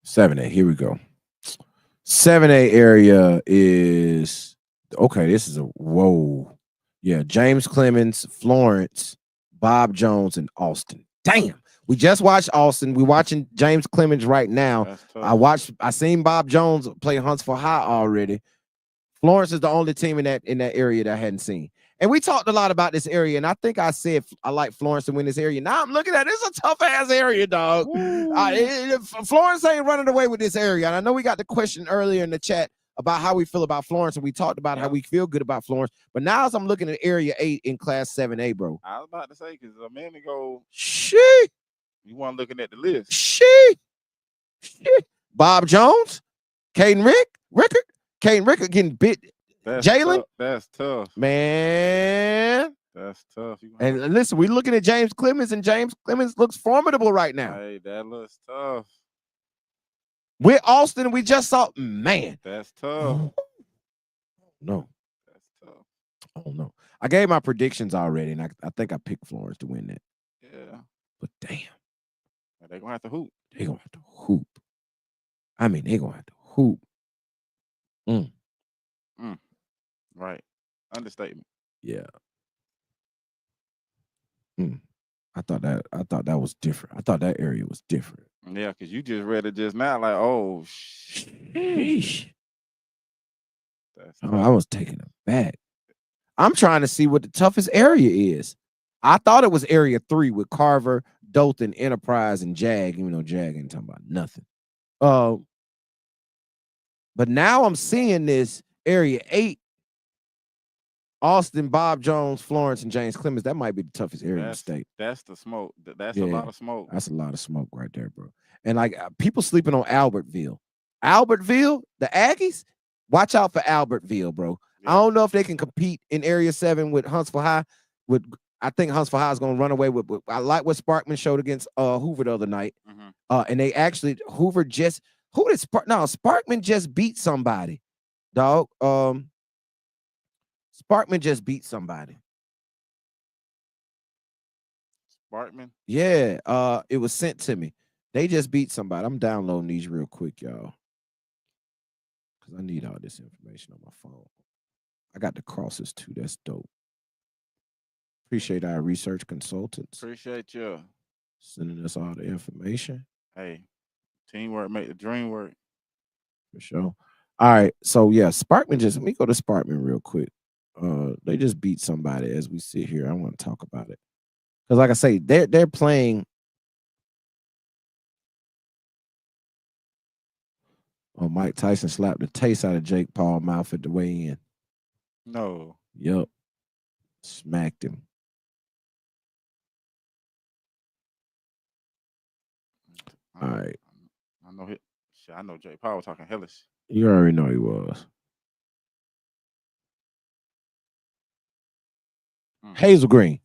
7A. Here we go. 7A area is okay. This is a whoa. Yeah, James Clemens, Florence, Bob Jones, and Austin. Damn. We just watched Austin. We're watching James Clemens right now. I seen Bob Jones play Huntsville High already. Florence is the only team in that area that I hadn't seen. And we talked a lot about this area, and I think I said I like Florence to win this area. Now I'm looking at it. It's a tough-ass area, dog. Florence ain't running away with this area. And I know we got the question earlier in the chat about how we feel about Florence, and we talked about how we feel good about Florence. But now as I'm looking at Area 8 in Class 7A, bro. I was about to say, because a minute ago, shit, you weren't looking at the list. Shit. Bob Jones, Caden Rickard getting bit. Jalen, that's tough, man. That's tough. And listen, we're looking at James Clemens, and James Clemens looks formidable right now. Hey, that looks tough. With Austin, we just saw, man. That's tough. No. That's tough. Oh, no. I gave my predictions already, and I think I picked Florence to win that. Yeah. But damn. They're going to have to hoop. They're going to have to hoop. I mean, they're going to have to hoop. Right. Understatement. Yeah. I thought that was different. I thought that area was different. Yeah, because you just read it just now, like, oh, sheesh. I was taken aback. I'm trying to see what the toughest area is. I thought it was Area 3 with Carver, Dothan, Enterprise, and Jag, even though Jag ain't talking about nothing. But now I'm seeing this Area 8 Austin, Bob Jones, Florence, and James Clemens. That might be the toughest area in the state. That's the smoke. That's a Yeah, lot of smoke. that's a lot of smoke right there, bro. And like people sleeping on Albertville. Albertville, the Aggies, watch out for Albertville, bro. I don't know if they can compete in Area 7 with Huntsville High. I think Huntsville High is going to run away with. I like what Sparkman showed against Hoover the other night. And they actually Hoover just Sparkman just beat somebody, dog. Sparkman just beat somebody. Sparkman? Yeah, it was sent to me. They just beat somebody. I'm downloading these real quick, y'all, because I need all this information on my phone. I got the crosses too. That's dope. Appreciate our research consultants. Appreciate you sending us all the information. Hey, teamwork make the dream work. For sure. All right. So yeah, Sparkman let me go to Sparkman real quick. They just beat somebody as we sit here. I want to talk about it. Because like I say, they're playing. Oh, Mike Tyson slapped the taste out of Jake Paul's mouth at the weigh-in. No. Yep. Smacked him. All right. I know Jake Paul was talking hellish. You already know he was. Hazel Green.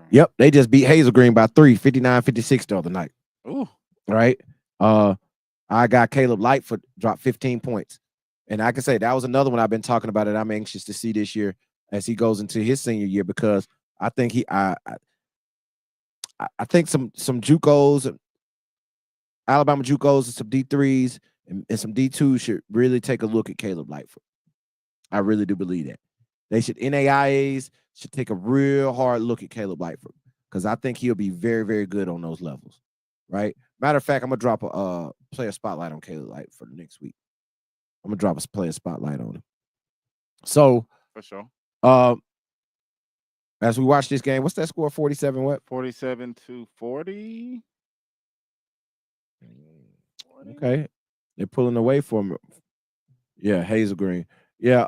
Yep, they just beat Hazel Green by 3, 59-56 the other night. Ooh. Right? I got Caleb Lightfoot dropped 15 points. And I can say that was another one I've been talking about it. I'm anxious to see this year as he goes into his senior year, because I think I think some JUCOs, Alabama JUCOs, and some D3s and some D2s should really take a look at Caleb Lightfoot. I really do believe that. They should, NAIAs should take a real hard look at Caleb Lightfoot, because I think he'll be very, very good on those levels. Right? Matter of fact, I'm gonna drop a player spotlight on Caleb Lightfoot for the next week. I'm gonna drop a player spotlight on him. So for sure. As we watch this game, what's that score? 47 what? 47-40. Okay. They're pulling away from it. Yeah, Hazel Green. Yeah,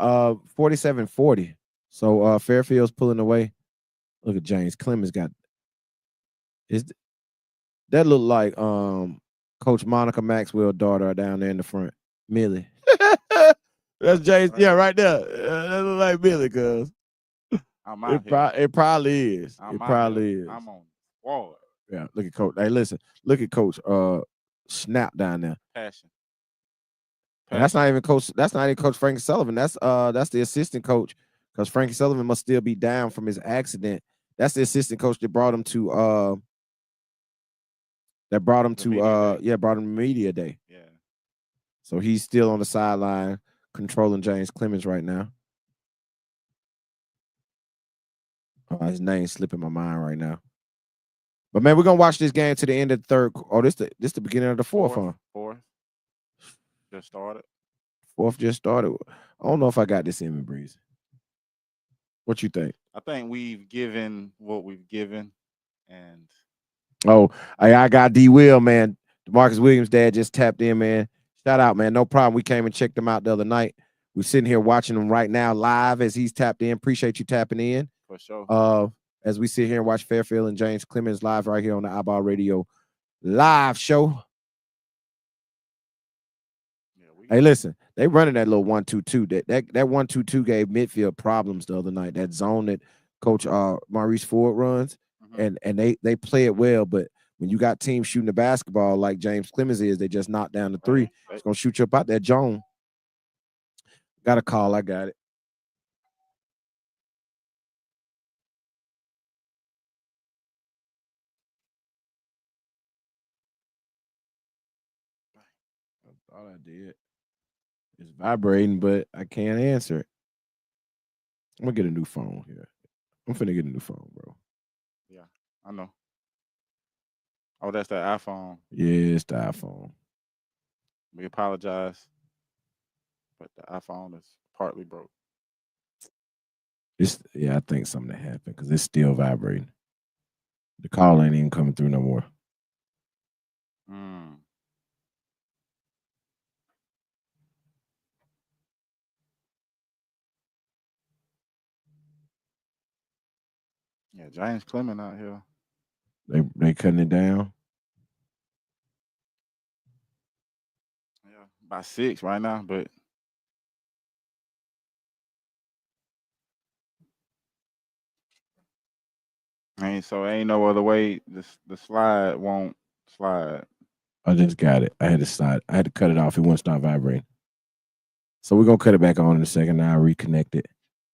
47-40. So Fairfield's pulling away. Look at James Clemens got that look like Coach Monica Maxwell's daughter down there in the front. Millie. That's James. Yeah, right there. That look like Millie, cuz. It probably is. It probably is. I'm on wall. Yeah, look at Coach. Hey, listen, look at Coach Snap down there. Passion. And that's not even Coach. That's not even Coach Frankie Sullivan. That's the assistant coach, because Frankie Sullivan must still be down from his accident. That's the assistant coach that brought him to media day. Yeah. So he's still on the sideline controlling James Clemens right now. His name's slipping my mind right now. But man, we're gonna watch this game to the end of the third. Oh, this the beginning of the fourth, huh? Fourth. Just started. Fourth just started. I don't know if I got this in me, Breeze. What you think? I think we've given what we've given, and I got D. Will, man. DeMarcus Williams' dad just tapped in, man. Shout out, man. No problem. We came and checked him out the other night. We're sitting here watching him right now live as he's tapped in. Appreciate you tapping in. For sure. As we sit here and watch Fairfield and James Clemens live right here on the iBall Radio live show. Hey, listen, they running that little 1-2-2. That 1-2-2 gave midfield problems the other night. That zone that Coach Maurice Ford runs, and they play it well. But when you got teams shooting the basketball like James Clemens is, they just knock down the three. It's gonna shoot you up out that zone. Got a call. I got it. I thought I did. It's vibrating, but I can't answer it. I'm gonna get a new phone here. I'm finna get a new phone, bro. Yeah, I know. Oh, that's the iPhone. Yeah, it's the iPhone. We apologize, but the iPhone is partly broke. I think something happened because it's still vibrating. The call ain't even coming through no more. Yeah, James Clement out here. They cutting it down. Yeah, by 6 right now, but ain't no other way the slide won't slide. I just got it. I had to cut it off. It wouldn't stop vibrating. So we're gonna cut it back on in a second. Now reconnect it,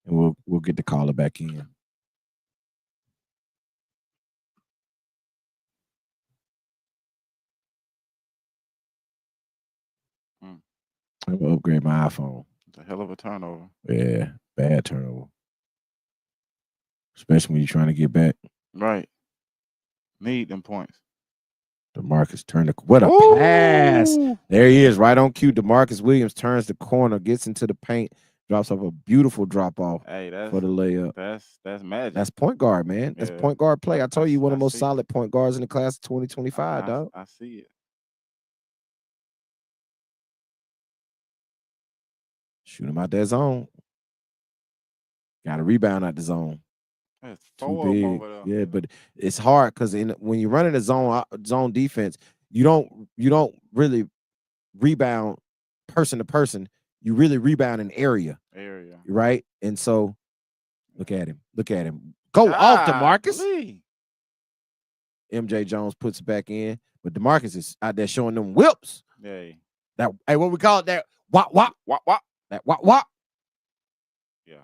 and we'll get the caller back in. I will upgrade my iPhone. It's a hell of a turnover. Yeah, bad turnover. Especially when you're trying to get back. Right. Need them points. DeMarcus turned what a pass. There he is, right on cue. DeMarcus Williams turns the corner, gets into the paint, drops off a beautiful drop off for the layup. That's magic. That's point guard, man. That's point guard play. I told you one of the most solid point guards in the class of 2025, dog. I see it. Shoot him out that zone. Got a rebound out the zone. That's too big. Yeah, but it's hard because when you're running a zone defense, you don't really rebound person to person. You really rebound an area. Right? And so look at him. Go off DeMarcus. MJ Jones puts it back in, but DeMarcus is out there showing them whips. Yeah. That what we call it, that wop. That wop. Yeah.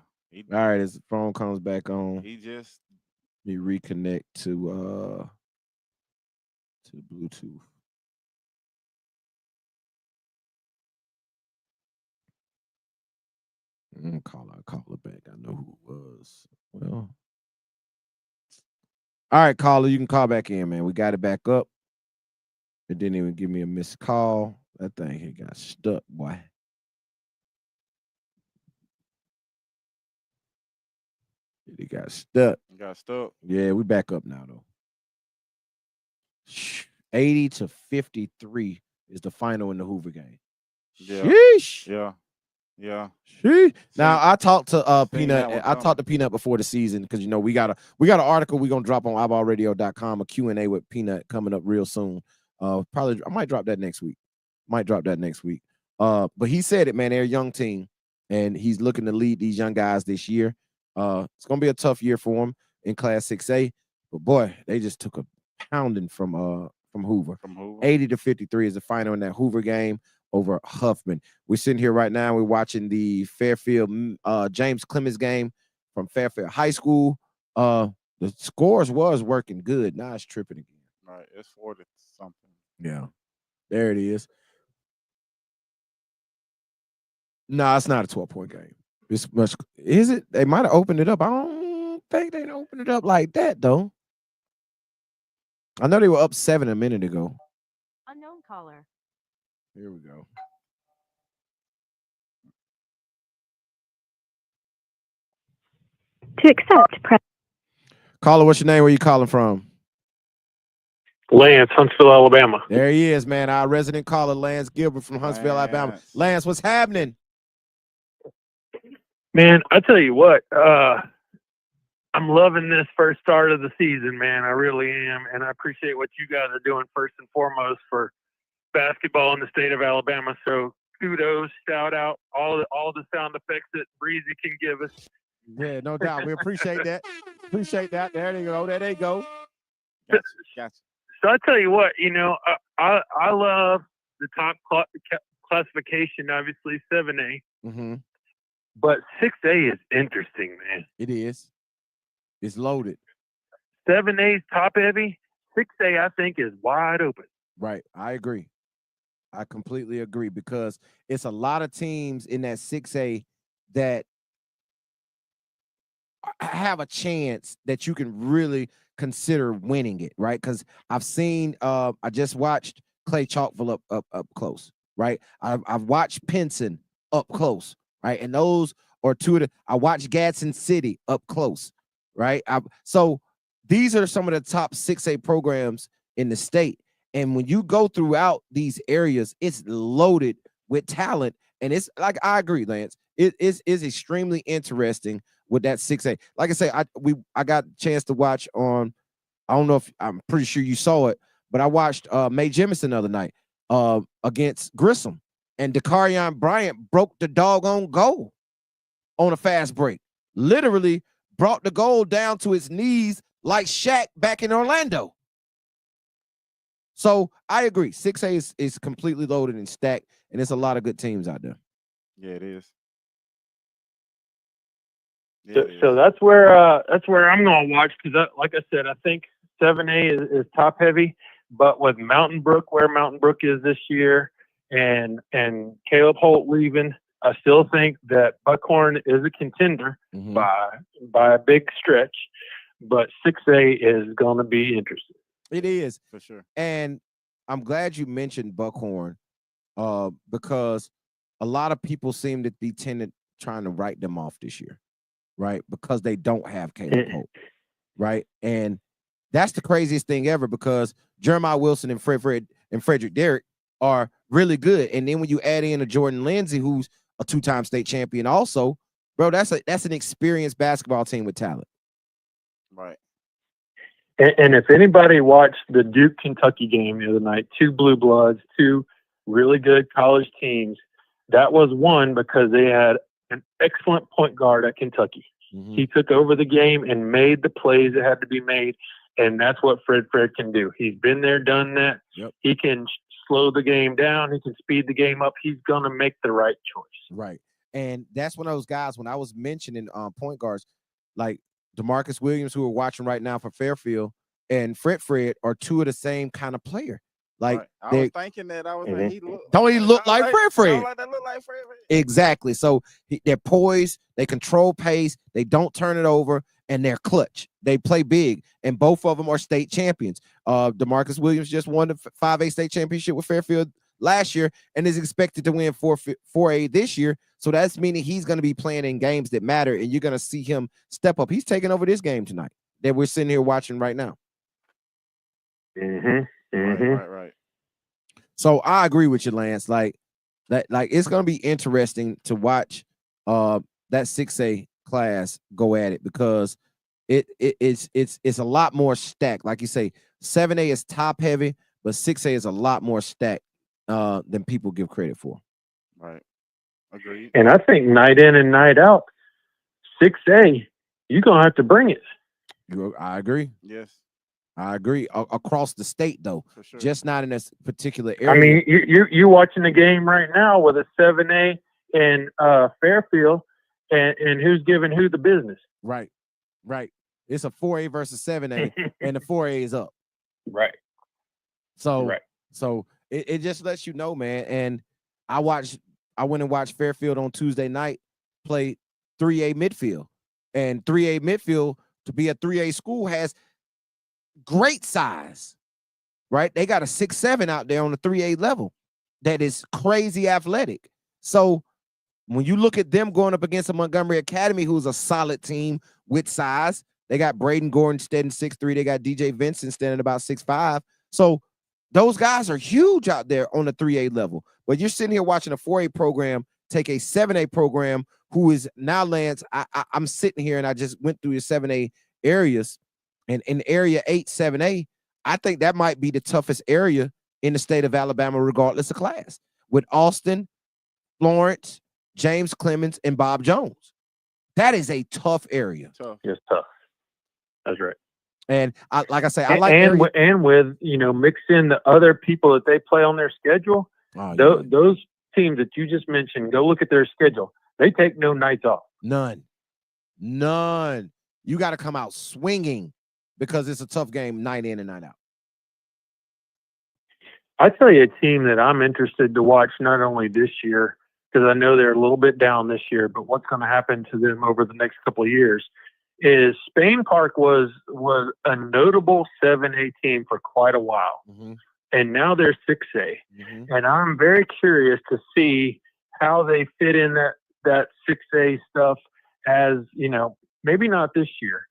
All right, as the phone comes back on, let me reconnect to Bluetooth. I'm gonna call her back. I know who it was. Well, all right, caller, you can call back in, man. We got it back up. It didn't even give me a missed call. That thing here got stuck, boy. It got stuck. Yeah, we back up now, though. 80-53 is the final in the Hoover game. Yeah. Sheesh. Yeah. Sheesh. Now I talked to Peanut. I talked to Peanut before the season because we got an article we're gonna drop on iBallRadio.com, a Q&A with Peanut coming up real soon. Probably I might drop that next week. But he said it, man. They're a young team, and he's looking to lead these young guys this year. It's gonna be a tough year for him in Class 6A, but boy, they just took a pounding from Hoover. 80-53 is the final in that Hoover game over Huffman. We're sitting here right now. We're watching the Fairfield James Clemens game from Fairfield High School. The scores was working good. Now it's tripping again. Right, it's 40-something. Yeah, there it is. No, it's not a 12-point game. It's much. Is it? They might have opened it up. I don't think they opened it up like that, though. I know they were up 7 a minute ago. Unknown caller. Here we go. To accept, press. Caller, what's your name? Where you calling from? Lance, Huntsville, Alabama. There he is, man. Our resident caller, Lance Gilbert from Huntsville, Alabama. Lance, what's happening? Man, I tell you what, I'm loving this first start of the season, man. I really am, and I appreciate what you guys are doing first and foremost for basketball in the state of Alabama. So kudos, shout out, all the sound effects that Breezy can give us. Yeah, no doubt. We appreciate that. There they go. Gotcha. So I tell you what, I love the top classification, obviously 7A. Mm-hmm. But 6A is interesting, man. It is. It's loaded. 7A is top heavy. 6A, I think, is wide open. Right. I agree. I completely agree because it's a lot of teams in that 6A that have a chance that you can really consider winning it, right? Because I've seen, I just watched Clay Chalkville up close, right? I've watched Pinson up close, right? And those are two of the, I watched Gadsden City up close, right? So these are some of the top 6A programs in the state. And when you go throughout these areas, it's loaded with talent. And it's like, I agree, Lance. It is extremely interesting with that 6A. Like I say, I got a chance to watch on. I don't know if I'm pretty sure you saw it, but I watched Mae Jemison the other night against Grissom, and Dakarian Bryant broke the doggone goal on a fast break. Literally brought the goal down to his knees like Shaq back in Orlando. So I agree. 6A is completely loaded and stacked, and there's a lot of good teams out there. Yeah, it is. Yeah, So, it is. so that's where I'm going to watch because, like I said, I think 7A is top heavy, but with Mountain Brook where Mountain Brook is this year, and Caleb Holt leaving, I still think that Buckhorn is a contender by a big stretch, but 6A is going to be interesting. It is. For sure. And I'm glad you mentioned Buckhorn because a lot of people seem to be trying to write them off this year, right? Because they don't have Caleb Holt, right? And that's the craziest thing ever because Jeremiah Wilson and Frederick Derrick are really good. And then when you add in a Jordan Lindsay, who's a 2-time state champion also, bro, that's an experienced basketball team with talent. Right. And if anybody watched the Duke-Kentucky game the other night, 2 blue bloods, 2 really good college teams, that was one because they had an excellent point guard at Kentucky. He took over the game and made the plays that had to be made, and that's what Fred can do. He's been there, done that. Yep. He can slow the game down. He can speed the game up. He's going to make the right choice. Right. And that's one of those guys, when I was mentioning point guards, like DeMarcus Williams, who we're watching right now for Fairfield, and Fred are 2 of the same kind of player. Like right. I was thinking that. I was like, he don't he look like Fred? Like that look like Fred. Exactly. So they're poised, they control pace, they don't turn it over, and they're clutch. They play big, and both of them are state champions. DeMarcus Williams just won the 5A state championship with Fairfield last year and is expected to win 4A this year. So that's meaning he's going to be playing in games that matter, and you're going to see him step up. He's taking over this game tonight that we're sitting here watching right now. Right. So I agree with you, Lance. Like it's going to be interesting to watch that 6A class go at it because it's a lot more stacked. Like you say, 7A is top heavy, but 6A is a lot more stacked than people give credit for. Right. Agreed. And I think night in and night out, 6A, you're going to have to bring it. I agree. Yes. I agree. Across the state, though, for sure. Just not in this particular area. I mean, you're watching the game right now with a 7A and Fairfield, and who's giving who the business. Right. It's a 4A versus 7A, and the 4A is up. Right. So it just lets you know, man. And I went and watched Fairfield on Tuesday night play 3A midfield, and 3A midfield, to be a 3A school, has great size, right? They got a 6'7" out there on the 3A level that is crazy athletic. So when you look at them going up against a Montgomery Academy, who's a solid team with size, they got Braden Gordon standing 6'3". They got DJ Vincent standing about 6'5". So those guys are huge out there on the 3A level. But you're sitting here watching a 4A program take a 7A program who is now, Lance, I'm sitting here and I just went through the 7A areas. And in area 8, 7A, I think that might be the toughest area in the state of Alabama, regardless of class, with Austin, Florence, James Clemens, and Bob Jones. That is a tough area. It's tough. That's right. And like I say, with mix in the other people that they play on their schedule. Those teams that you just mentioned, go look at their schedule. They take no nights off. None. You got to come out swinging, because it's a tough game night in and night out. I tell you a team that I'm interested to watch not only this year, because I know they're a little bit down this year, but what's going to happen to them over the next couple of years is Spain Park was a notable 7A team for quite a while. And now they're 6A. And I'm very curious to see how they fit in that 6A stuff as, maybe not this year.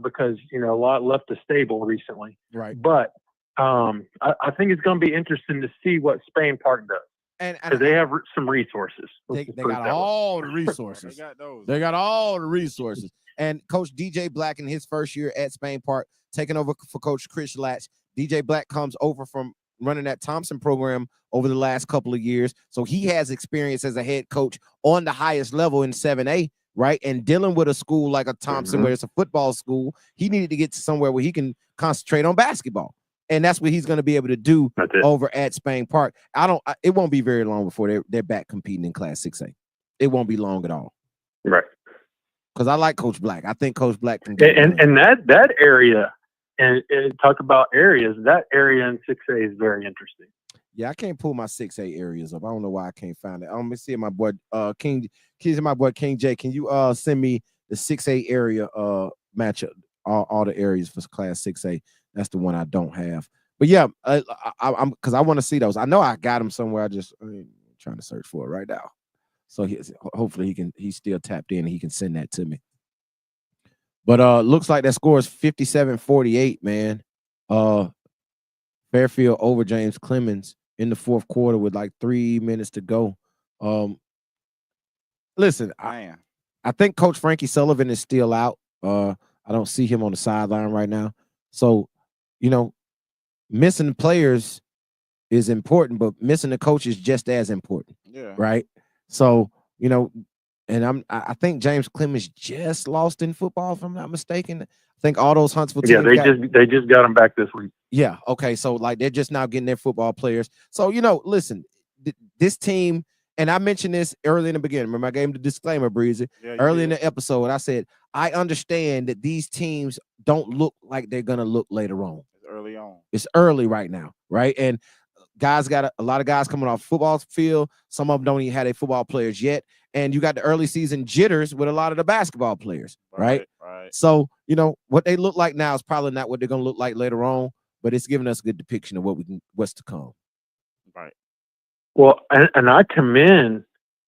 Because a lot left the stable recently, right? But I think it's going to be interesting to see what Spain Park does. And because they have some resources. they got all the resources. They got those. They got all the resources. And Coach DJ Black in his first year at Spain Park, taking over for Coach Chris Latch. DJ Black comes over from running that Thompson program over the last couple of years. So he has experience as a head coach on the highest level in 7A, right? And dealing with a school like a Thompson, where it's a football school, he needed to get to somewhere where he can concentrate on basketball. And that's what he's going to be able to do over at Spain Park. It won't be very long before they're back competing in Class 6A. It won't be long at all. Right. Because I like Coach Black. I think Coach Black can get and that area, and talk about areas, that area in 6A is very interesting. Yeah, I can't pull my 6A areas up. I don't know why I can't find it. Let me see my boy King J. Can you send me the 6A area matchup, all the areas for Class 6A? That's the one I don't have. But yeah, I'm because I want to see those. I know I got them somewhere. I'm trying to search for it right now. So hopefully he's still tapped in and he can send that to me. But looks like that score is 57-48, man. Fairfield over James Clemens in the fourth quarter with like 3 minutes to go. Listen, I think Coach Frankie Sullivan is still out. I don't see him on the sideline right now. So, missing the players is important, but missing the coach is just as important. Yeah. Right. So, and I think James Clemens just lost in football, if I'm not mistaken. I think all those Huntsville teams. Yeah, they just got him back this week. Yeah. Okay. So like they're just now getting their football players. So, listen, this team, and I mentioned this early in the beginning. Remember, I gave him the disclaimer, Breezy. Yeah, early in the episode, I said, I understand that these teams don't look like they're going to look later on. It's early on. It's early right now, right? And guys got a lot of guys coming off football field. Some of them don't even have their football players yet. And you got the early season jitters with a lot of the basketball players, right? Right. So, what they look like now is probably not what they're going to look like later on, but it's giving us a good depiction of what's to come. Right. Well, and I commend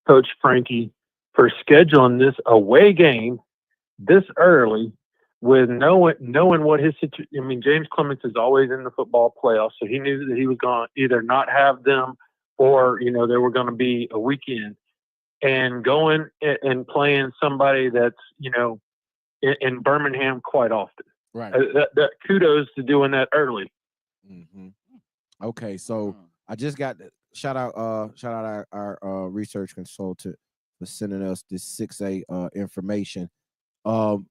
Coach Frankie for scheduling this away game this early with knowing what his situation. I mean, James Clemens is always in the football playoffs, so he knew that he was going to either not have them or, there were going to be a weekend. And going and playing somebody that's, in Birmingham quite often. Right. That kudos to doing that early. Mm-hmm. Okay, so I just got shout out our research consultant for sending us this 6A information. But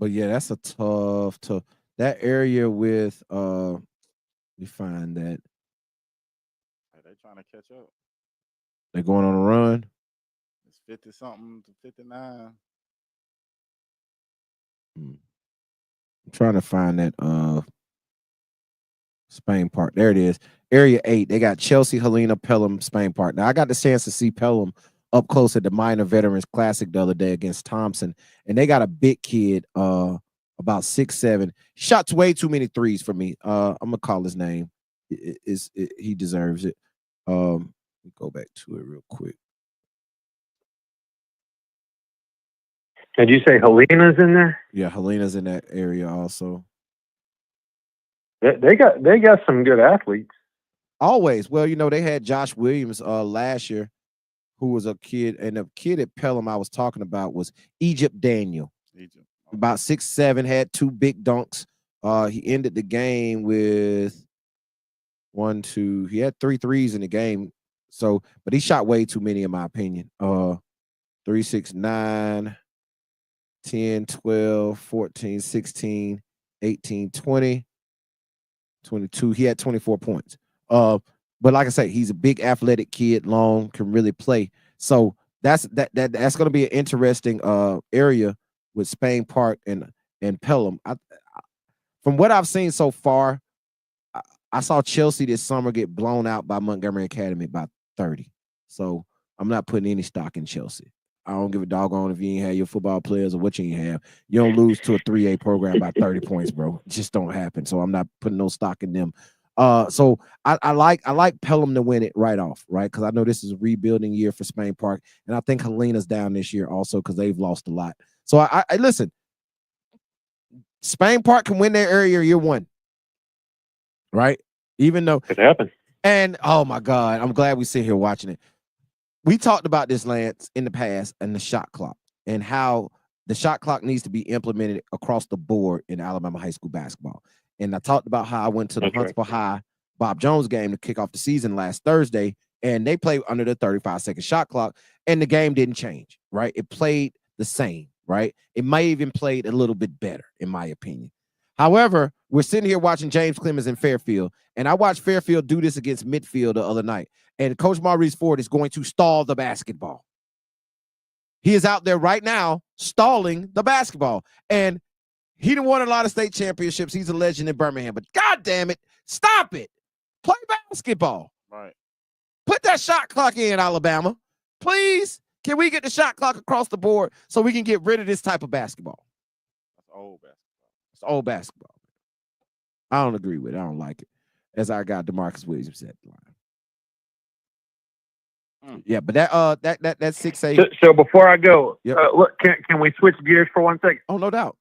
yeah, that's a tough that area with we find that they're trying to catch up. They're going on a run. It's 50-something to 59. I'm trying to find that Spain Park. There it is. Area 8. They got Chelsea, Helena, Pelham, Spain Park. Now I got the chance to see Pelham up close at the Minor Veterans Classic the other day against Thompson, and they got a big kid, about 6'7". Shots way too many threes for me. I'm gonna call his name. He deserves it. Go back to it real quick. Did you say Helena's in there? Yeah, Helena's in that area also. They got some good athletes. Always. Well, they had Josh Williams last year, who was a kid, and the kid at Pelham I was talking about was Egypt Daniel. About 6'7", had 2 big dunks. He ended the game with 1, 2. He had 3 threes in the game. So, but he shot way too many in my opinion. 3, 6, 9, 10, 12, 14, 16, 18, 20, 22. He had 24 points. But like I say, he's a big athletic kid, long, can really play. So that's going to be an interesting area with Spain Park and Pelham. From what I've seen so far, I saw Chelsea this summer get blown out by Montgomery Academy by 30. So I'm not putting any stock in Chelsea. I don't give a doggone if you ain't have your football players or what you ain't have. You don't lose to a 3A program by 30 points, bro. It just don't happen. So I'm not putting no stock in them. So I like Pelham to win it right off, right? Because I know this is a rebuilding year for Spain Park, and I think Helena's down this year also because they've lost a lot. So I listen. Spain Park can win their area year one, right? Even though it happened. And oh my God, I'm glad we sit here watching it. We talked about this, Lance, in the past, and the shot clock, and how the shot clock needs to be implemented across the board in Alabama high school basketball. And I talked about how I went to the Huntsville High Bob Jones game to kick off the season last Thursday, and they played under the 35-second shot clock, and the game didn't change, right? It played the same, right? It may even played a little bit better, in my opinion. However, we're sitting here watching James Clemens in Fairfield, and I watched Fairfield do this against Midfield the other night, and Coach Maurice Ford is going to stall the basketball. He is out there right now stalling the basketball, and he done won a lot of state championships. He's a legend in Birmingham, but God damn it, stop it. Play basketball. Right. Put that shot clock in, Alabama. Please, can we get the shot clock across the board so we can get rid of this type of basketball? That's old basketball. It's old basketball. I don't agree with it. I don't like it. As I got DeMarcus Williams at the line. Yeah, but that 6'8". So before I go, Yep. Look, can we switch gears for 1 second? Oh, no doubt.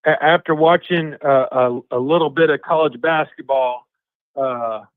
After watching a little bit of college basketball, what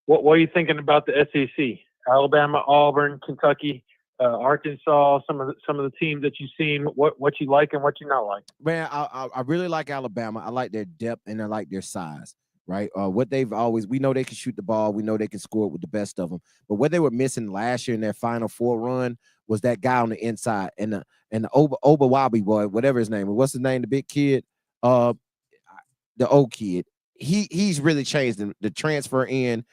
are you thinking about the SEC? Alabama, Auburn, Kentucky, Arkansas, some of the teams that you've seen. What you like and what you not like? Man, I really like Alabama. I like their depth and I like their size. Right. What they've always, we know they can shoot the ball. We know they can score it with the best of them. But what they were missing last year in their Final Four run was that guy on the inside and the Obawabi boy, whatever his name. What's his name? The big kid, the old kid. He's really changed them. The transfer in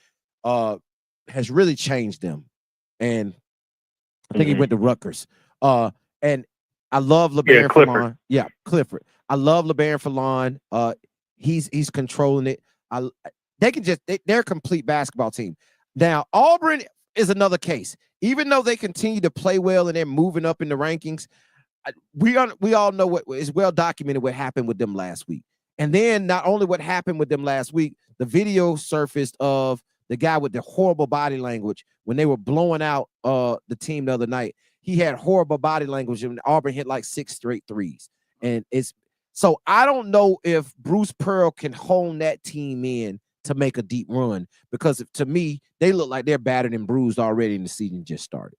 has really changed them. And I think he went to Rutgers. And I love LeBaron Fallon. Yeah, Clifford. I love LeBaron Fallon. He's controlling it. They're a complete basketball team. Now, Auburn is another case. Even though they continue to play well and they're moving up in the rankings, we all know what is well documented what happened with them last week. And then not only what happened with them last week, the video surfaced of the guy with the horrible body language when they were blowing out the team the other night. He had horrible body language and Auburn hit like 6 straight threes. And so I don't know if Bruce Pearl can hone that team in to make a deep run, because to me, they look like they're battered and bruised already and the season just started.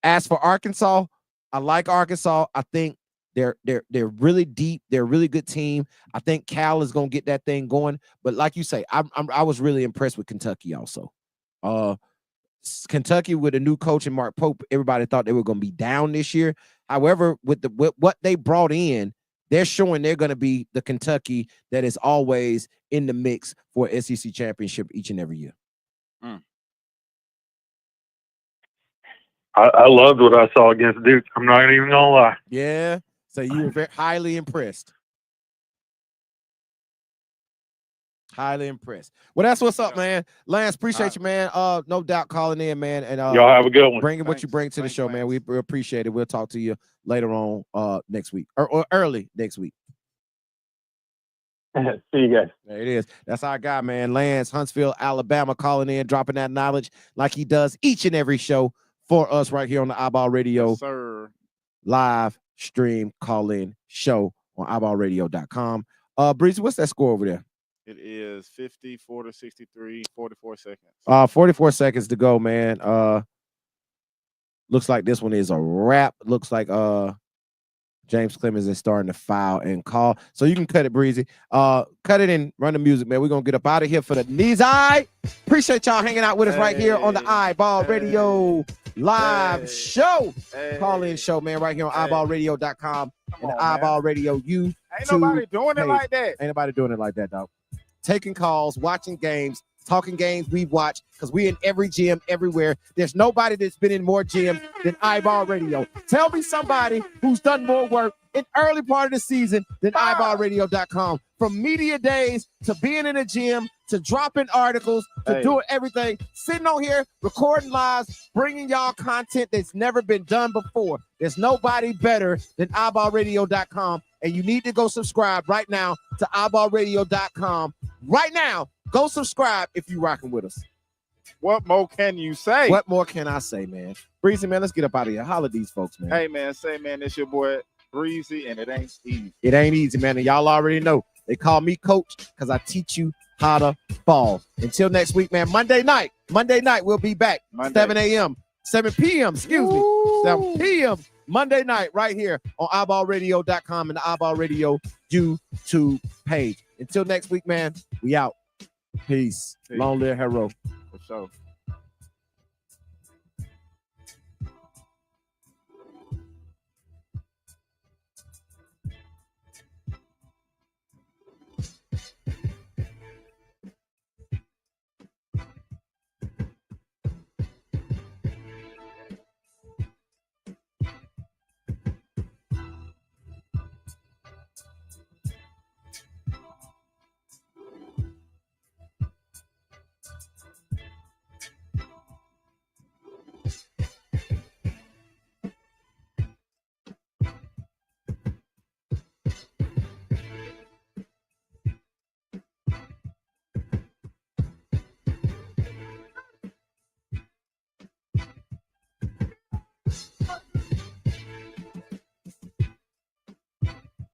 As for Arkansas, I like Arkansas. I think they're really deep. They're a really good team. I think Cal is going to get that thing going. But like you say, I was really impressed with Kentucky also. Kentucky with a new coach and Mark Pope, everybody thought they were going to be down this year. However, with what they brought in, they're showing they're going to be the Kentucky that is always in the mix for SEC championship each and every year. I loved what I saw against Duke. I'm not even gonna lie. Yeah, so you were very highly impressed. Highly impressed. Well, that's what's up, man. Lance, appreciate you, man. No doubt calling in, man. And y'all have a good one. Bringing what you bring to the show, man. We appreciate it. We'll talk to you later on next week or early next week. See you guys. There it is. That's our guy, man. Lance, Huntsville, Alabama, calling in, dropping that knowledge like he does each and every show for us right here on the iBall Radio. Yes, sir. Live stream call-in show on iBallRadio.com. Breezy, what's that score over there? It is 54-63, 44 seconds. 44 seconds to go, man. Looks like this one is a wrap. Looks like James Clemens is starting to foul and call. So you can cut it, Breezy. Cut it and run the music, man. We're going to get up out of here for the knees. Appreciate y'all hanging out with us right here on the iBall Radio live show. Call-in show, man, right here on iBallRadio.com and the iBall Radio YouTube. Ain't nobody doing it like that. Ain't nobody doing it like that, dog. Taking calls, watching games, talking games we've watched, because we in every gym, everywhere. There's nobody that's been in more gyms than iBall Radio. Tell me somebody who's done more work in early part of the season than iBallRadio.com. From media days to being in a gym to dropping articles to doing everything, sitting on here, recording lives, bringing y'all content that's never been done before. There's nobody better than iBallRadio.com, and you need to go subscribe right now to iBallRadio.com. Right now, go subscribe if you're rocking with us. What more can you say? What more can I say, man? Breezy, man, let's get up out of here. Holla these folks, man. Hey, man, it's your boy Breezy, and it ain't easy. It ain't easy, man, and y'all already know. They call me coach because I teach you hotter fall. Until next week, man. Monday night, we'll be back. Monday. 7 p.m. 7 p.m. Monday night, right here on iBallRadio.com and the iBall Radio YouTube page. Until next week, man, we out. Peace. Peace. Long live Hero. For sure.